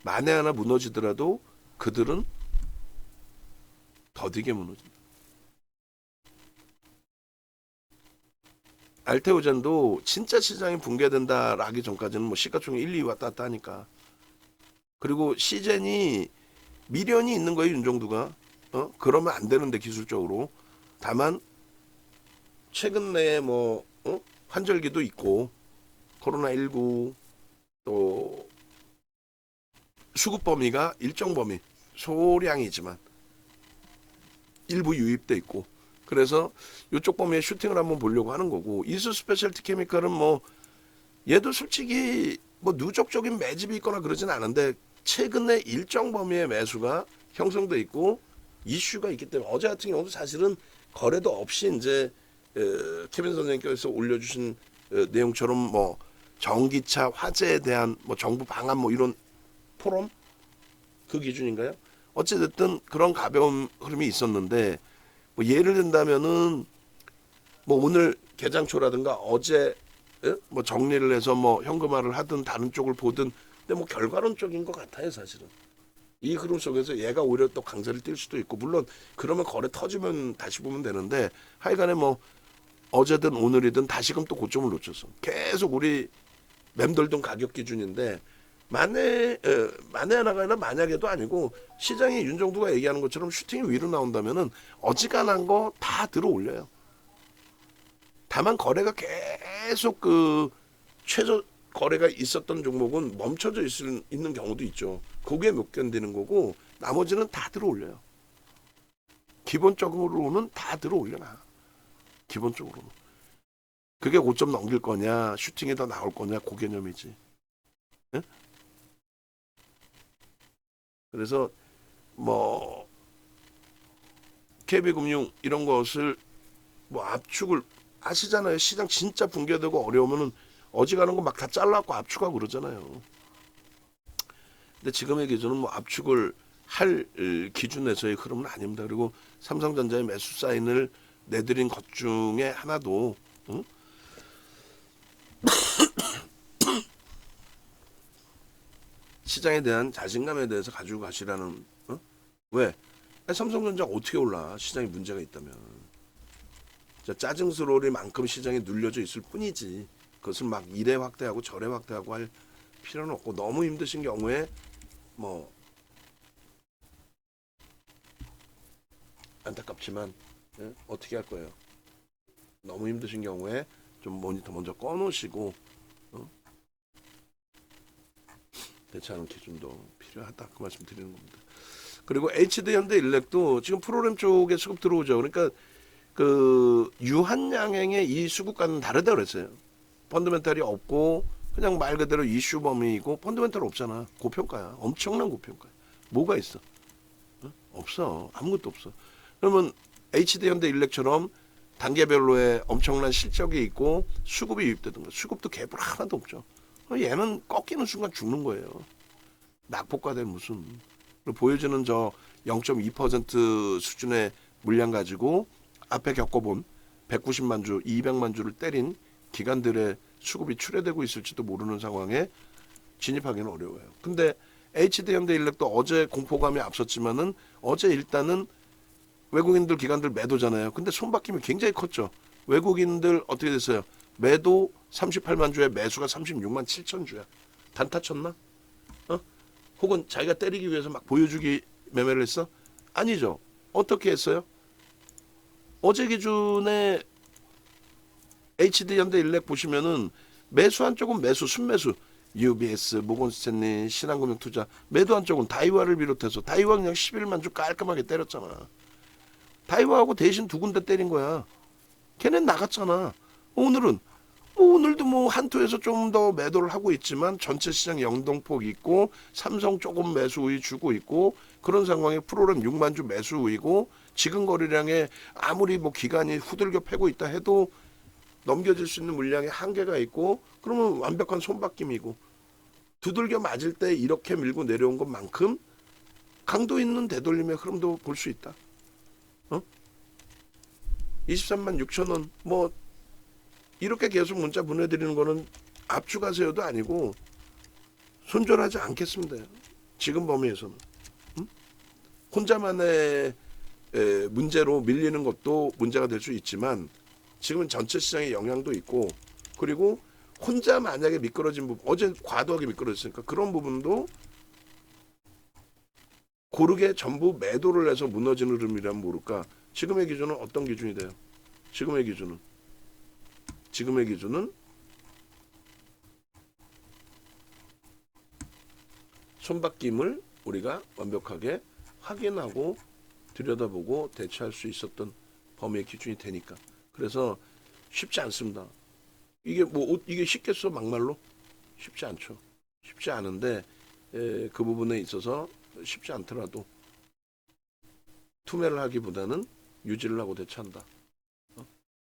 만에 하나 무너지더라도 그들은 더디게 무너진다. 알테오젠도 진짜 시장이 붕괴된다라기 전까지는 뭐 시가총액 1, 2 왔다 갔다 하니까. 그리고 시젠이 미련이 있는 거예요, 윤정두가. 그러면 안 되는데 기술적으로. 다만 최근 내에 뭐 환절기도 있고 코로나19 또 수급 범위가 일정 범위 소량이지만 일부 유입돼 있고, 그래서 이쪽 범위에 슈팅을 한번 보려고 하는 거고, 이수 스페셜티 케미칼은 뭐 얘도 솔직히 뭐 누적적인 매집이 있거나 그러진 않은데 최근에 일정 범위의 매수가 형성돼 있고 이슈가 있기 때문에, 어제 같은 경우도 사실은 거래도 없이 이제 케빈 선생님께서 올려주신 내용처럼 뭐 전기차 화재에 대한 뭐 정부 방안 뭐 이런 포럼 그 기준인가요? 어찌됐든 그런 가벼운 흐름이 있었는데, 뭐 예를 든다면은 뭐 오늘 개장초라든가 어제 뭐 정리를 해서 뭐 현금화를 하든 다른 쪽을 보든, 근데 뭐 결과론적인 것 같아요 사실은. 이 흐름 속에서 얘가 오히려 또 강세를 띌 수도 있고, 물론 그러면 거래 터지면 다시 보면 되는데, 하여간에 뭐 어제든 오늘이든 다시금 또 고점을 놓쳤어. 계속 우리 맴돌던 가격 기준인데, 만에 하나가 아니라 만약에도 아니고, 시장이 윤정두가 얘기하는 것처럼 슈팅이 위로 나온다면은 어지간한 거 다 들어 올려요. 다만 거래가 계속 그 최저 거래가 있었던 종목은 멈춰져 있는 경우도 있죠. 그게 못 견디는 거고 나머지는 다 들어올려요. 기본적으로는 다 들어올려놔. 기본적으로는. 그게 고점 넘길 거냐, 슈팅이 더 나올 거냐, 그 개념이지. 예? 그래서 뭐 KB금융 이런 것을 뭐 압축을 아시잖아요. 시장 진짜 붕괴되고 어려우면은 어지간한 거 막 다 잘라갖고 압축하고 그러잖아요. 근데 지금의 기준은 뭐 압축을 할 기준에서의 흐름은 아닙니다. 그리고 삼성전자의 매수 사인을 내드린 것 중에 하나도 응? 시장에 대한 자신감에 대해서 가지고 가시라는 어? 왜? 아니, 삼성전자가 어떻게 올라? 시장에 문제가 있다면 짜증스러울 만큼 시장에 눌려져 있을 뿐이지 그것을 막 이래 확대하고 저래 확대하고 할 필요는 없고 너무 힘드신 경우에 뭐 안타깝지만 예? 어떻게 할 거예요? 너무 힘드신 경우에 좀 모니터 먼저 꺼놓으시고 대처하는 기준도 필요하다 그 말씀 드리는 겁니다. 그리고 HD 현대일렉도 지금 프로그램 쪽에 수급 들어오죠. 그러니까 그 유한양행의 이 수급과는 다르다 그랬어요. 펀더멘탈이 없고 그냥 말 그대로 이슈 범위이고 펀더멘탈 없잖아. 고평가야. 엄청난 고평가야. 뭐가 있어? 어? 없어. 아무것도 없어. 그러면 HD 현대일렉처럼 단계별로의 엄청난 실적이 있고 수급이 유입되든가 수급도 개불 하나도 없죠. 얘는 꺾이는 순간 죽는 거예요. 낙폭과대 무슨 보여주는 저 0.2% 수준의 물량 가지고 앞에 겪어본 190만 주, 200만 주를 때린 기관들의 수급이 출회되고 있을지도 모르는 상황에 진입하기는 어려워요. 근데 HD 현대일렉도 어제 공포감이 앞섰지만은 어제 일단은 외국인들 기관들 매도잖아요. 근데 손바뀜이 굉장히 컸죠. 외국인들 어떻게 됐어요? 매도 38만 주에 매수가 36만 7천 주야. 단타 쳤나? 혹은 자기가 때리기 위해서 막 보여주기 매매를 했어? 아니죠. 어떻게 했어요? 어제 기준에 HD 현대일렉 보시면은 매수한 쪽은 매수, 순매수. UBS, 모건스탠리, 신한금융투자 매도한 쪽은 다이와를 비롯해서 다이와 그냥 11만 주 깔끔하게 때렸잖아. 다이와하고 대신 두 군데 때린 거야. 걔는 나갔잖아. 오늘도 뭐 한투에서 좀 더 매도를 하고 있지만 전체 시장 영동폭 있고 삼성 조금 매수 우위 주고 있고 그런 상황에 프로그램 6만 주 매수 우위고 지금 거래량에 아무리 뭐 기간이 후들겨 패고 있다 해도 넘겨질 수 있는 물량에 한계가 있고 그러면 완벽한 손바뀜이고 두들겨 맞을 때 이렇게 밀고 내려온 것만큼 강도 있는 되돌림의 흐름도 볼 수 있다. 23만 6천 원 뭐 이렇게 계속 문자 보내드리는 거는 압축하세요도 아니고 손절하지 않겠습니다. 지금 범위에서는. 혼자만의 문제로 밀리는 것도 문제가 될 수 있지만 지금은 전체 시장에 영향도 있고 그리고 혼자 만약에 미끄러진 부분 어제 과도하게 미끄러졌으니까 그런 부분도 고르게 전부 매도를 해서 무너지는 흐름이라면 모를까. 지금의 기준은 어떤 기준이 돼요? 지금의 기준은 손바뀜을 우리가 완벽하게 확인하고 들여다보고 대처할 수 있었던 범위의 기준이 되니까. 그래서 쉽지 않습니다. 이게 쉽겠어 막말로? 쉽지 않죠. 쉽지 않은데 그 부분에 있어서 쉽지 않더라도 투매를 하기보다는 유지를 하고 대처한다.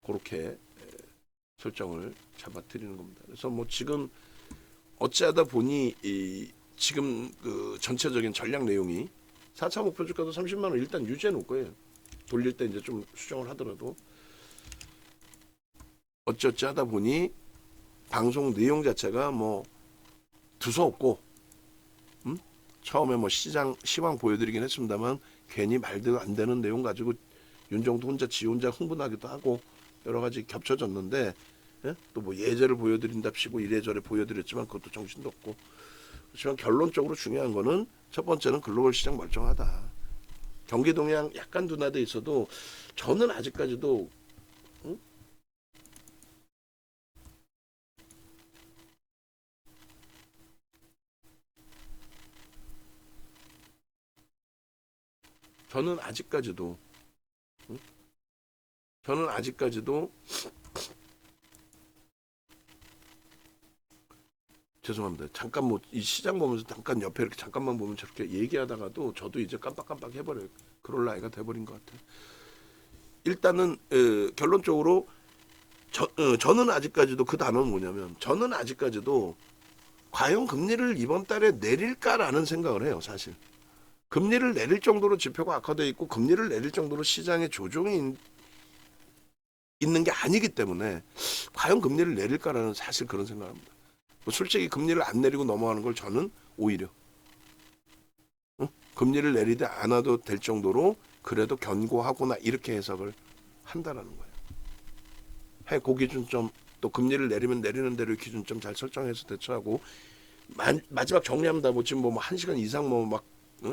그렇게 설정을 잡아드리는 겁니다. 그래서 뭐 지금 어찌하다 보니 지금 그 전체적인 전략 내용이 4차 목표 주가도 30만 원 일단 유지해 놓을 거예요. 돌릴 때 이제 좀 수정을 하더라도 어찌어찌 하다 보니 방송 내용 자체가 뭐 두서없고 처음에 뭐 시황 보여드리긴 했습니다만 괜히 말도 안 되는 내용 가지고 윤정도 지 혼자 흥분하기도 하고 여러 가지 겹쳐졌는데 예? 또 뭐 예제를 보여드린답시고 이래저래 보여드렸지만 그것도 정신도 없고 그렇지만 결론적으로 중요한 거는 첫 번째는 글로벌 시장 멀쩡하다. 경기 동향 약간 둔화돼 있어도 저는 아직까지도 저는 아직까지도 저는 아직까지도 죄송합니다. 잠깐 뭐 이 시장 보면서 잠깐 옆에 이렇게 잠깐만 보면 저렇게 얘기하다가도 저도 이제 깜빡깜빡 해버려요. 그럴 나이가 돼버린 것 같아요. 일단은 결론적으로 저는 아직까지도 그 단어는 뭐냐면 저는 아직까지도 과연 금리를 이번 달에 내릴까라는 생각을 해요. 사실 금리를 내릴 정도로 지표가 악화돼 있고 금리를 내릴 정도로 시장에 조정이 있는 게 아니기 때문에 과연 금리를 내릴까라는 사실 그런 생각을 합니다. 솔직히 금리를 안 내리고 넘어가는 걸 저는 오히려 금리를 내리지 않아도 될 정도로 그래도 견고하구나 이렇게 해석을 한다라는 거예요. 그 기준점 또 금리를 내리면 내리는 대로 기준점 잘 설정해서 대처하고 마지막 정리합니다. 뭐 지금 뭐 1시간 이상 뭐 막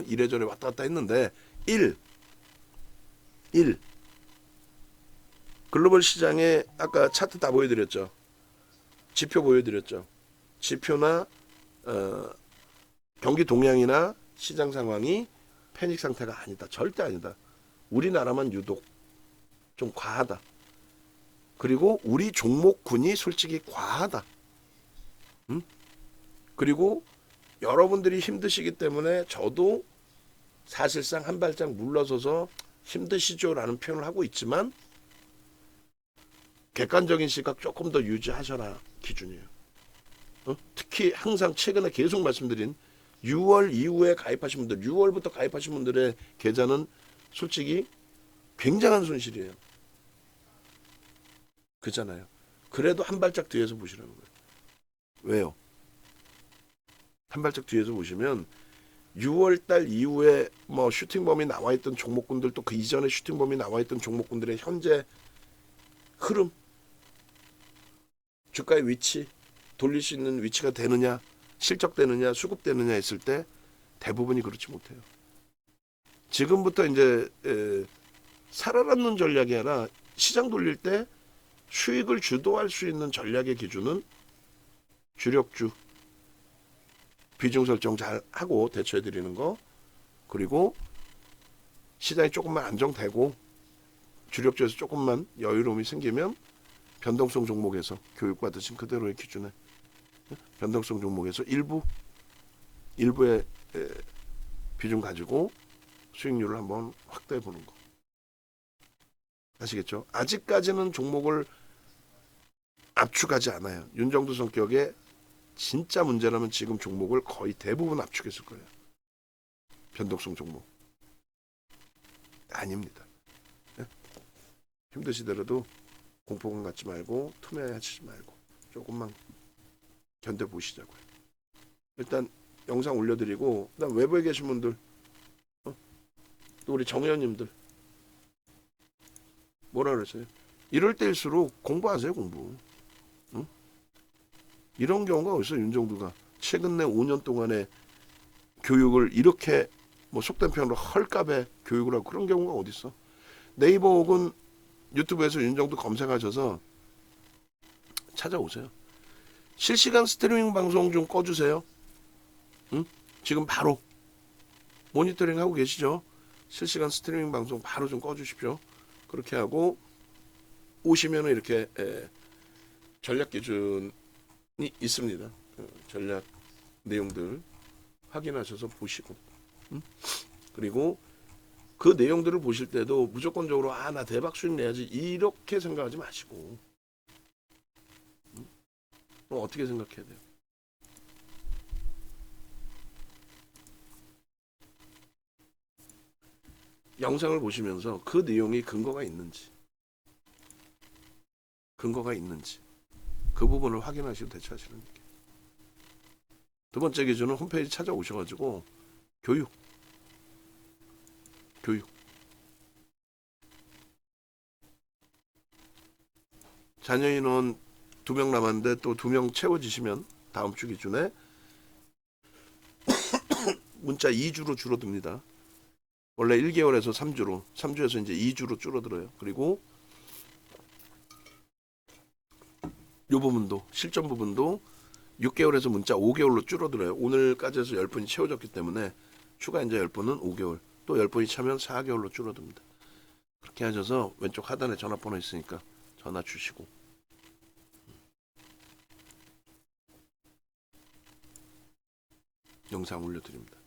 이래저래 왔다 갔다 했는데 1 글로벌 시장에 아까 차트 다 보여드렸죠. 지표 보여드렸죠. 지표나 경기 동향이나 시장 상황이 패닉 상태가 아니다. 절대 아니다. 우리나라만 유독 좀 과하다. 그리고 우리 종목군이 솔직히 과하다. 그리고 여러분들이 힘드시기 때문에 저도 사실상 한 발짝 물러서서 힘드시죠라는 표현을 하고 있지만 객관적인 시각 조금 더 유지하셔라 기준이에요. 특히 항상 최근에 계속 말씀드린 6월 이후에 가입하신 분들, 6월부터 가입하신 분들의 계좌는 솔직히 굉장한 손실이에요. 그잖아요. 그래도 한 발짝 뒤에서 보시라는 거예요. 왜요? 한 발짝 뒤에서 보시면 6월달 이후에 뭐 슈팅범이 나와있던 종목군들 또 그 이전에 슈팅범이 나와있던 종목군들의 현재 흐름, 주가의 위치, 돌릴 수 있는 위치가 되느냐, 실적되느냐, 수급되느냐 했을 때 대부분이 그렇지 못해요. 지금부터 이제 살아남는 전략이 아니라 시장 돌릴 때 수익을 주도할 수 있는 전략의 기준은 주력주 비중 설정 잘 하고 대처해 드리는 거, 그리고 시장이 조금만 안정되고 주력주에서 조금만 여유로움이 생기면 변동성 종목에서 교육받으신 그대로의 기준에 변동성 종목에서 일부의 비중 가지고 수익률을 한번 확대해 보는 거. 아시겠죠? 아직까지는 종목을 압축하지 않아요. 윤정두 성격의 진짜 문제라면 지금 종목을 거의 대부분 압축했을 거예요. 변동성 종목. 아닙니다. 힘드시더라도 공포감 갖지 말고 투매하지 말고 조금만 견뎌보시자고요. 일단 영상 올려드리고 그다음 외부에 계신 분들 또 우리 정의원님들 뭐라 그랬어요? 이럴 때일수록 공부하세요. 공부. 응? 이런 경우가 어디서 윤정두가 최근 내 5년 동안에 교육을 이렇게 뭐 속된 표현으로 헐값에 교육을 하고 그런 경우가 어디 있어? 네이버 혹은 유튜브에서 윤정두 검색하셔서 찾아오세요. 실시간 스트리밍 방송 좀 꺼주세요. 응? 지금 바로 모니터링 하고 계시죠? 실시간 스트리밍 방송 바로 좀 꺼주십시오. 그렇게 하고 오시면은 이렇게 전략 기준이 있습니다. 전략 내용들 확인하셔서 보시고, 그리고 그 내용들을 보실 때도 무조건적으로 나 대박 수익 내야지 이렇게 생각하지 마시고 어떻게 생각해야 돼요? 영상을 보시면서 그 내용이 근거가 있는지 그 부분을 확인하시고 대처하시는 게. 두 번째 기준은 홈페이지 찾아오셔가지고 교육 자녀 인원 2명 남았는데 또 2명 채워지시면 다음 주 기준에 문자 2주로 줄어듭니다. 원래 1개월에서 3주에서 이제 2주로 줄어들어요. 그리고 요 부분도 실전 부분도 6개월에서 문자 5개월로 줄어들어요. 오늘까지 해서 10분이 채워졌기 때문에 추가 이제 10분은 5개월. 또 10분이 차면 4개월로 줄어듭니다. 그렇게 하셔서 왼쪽 하단에 전화번호 있으니까 전화 주시고 영상 올려드립니다.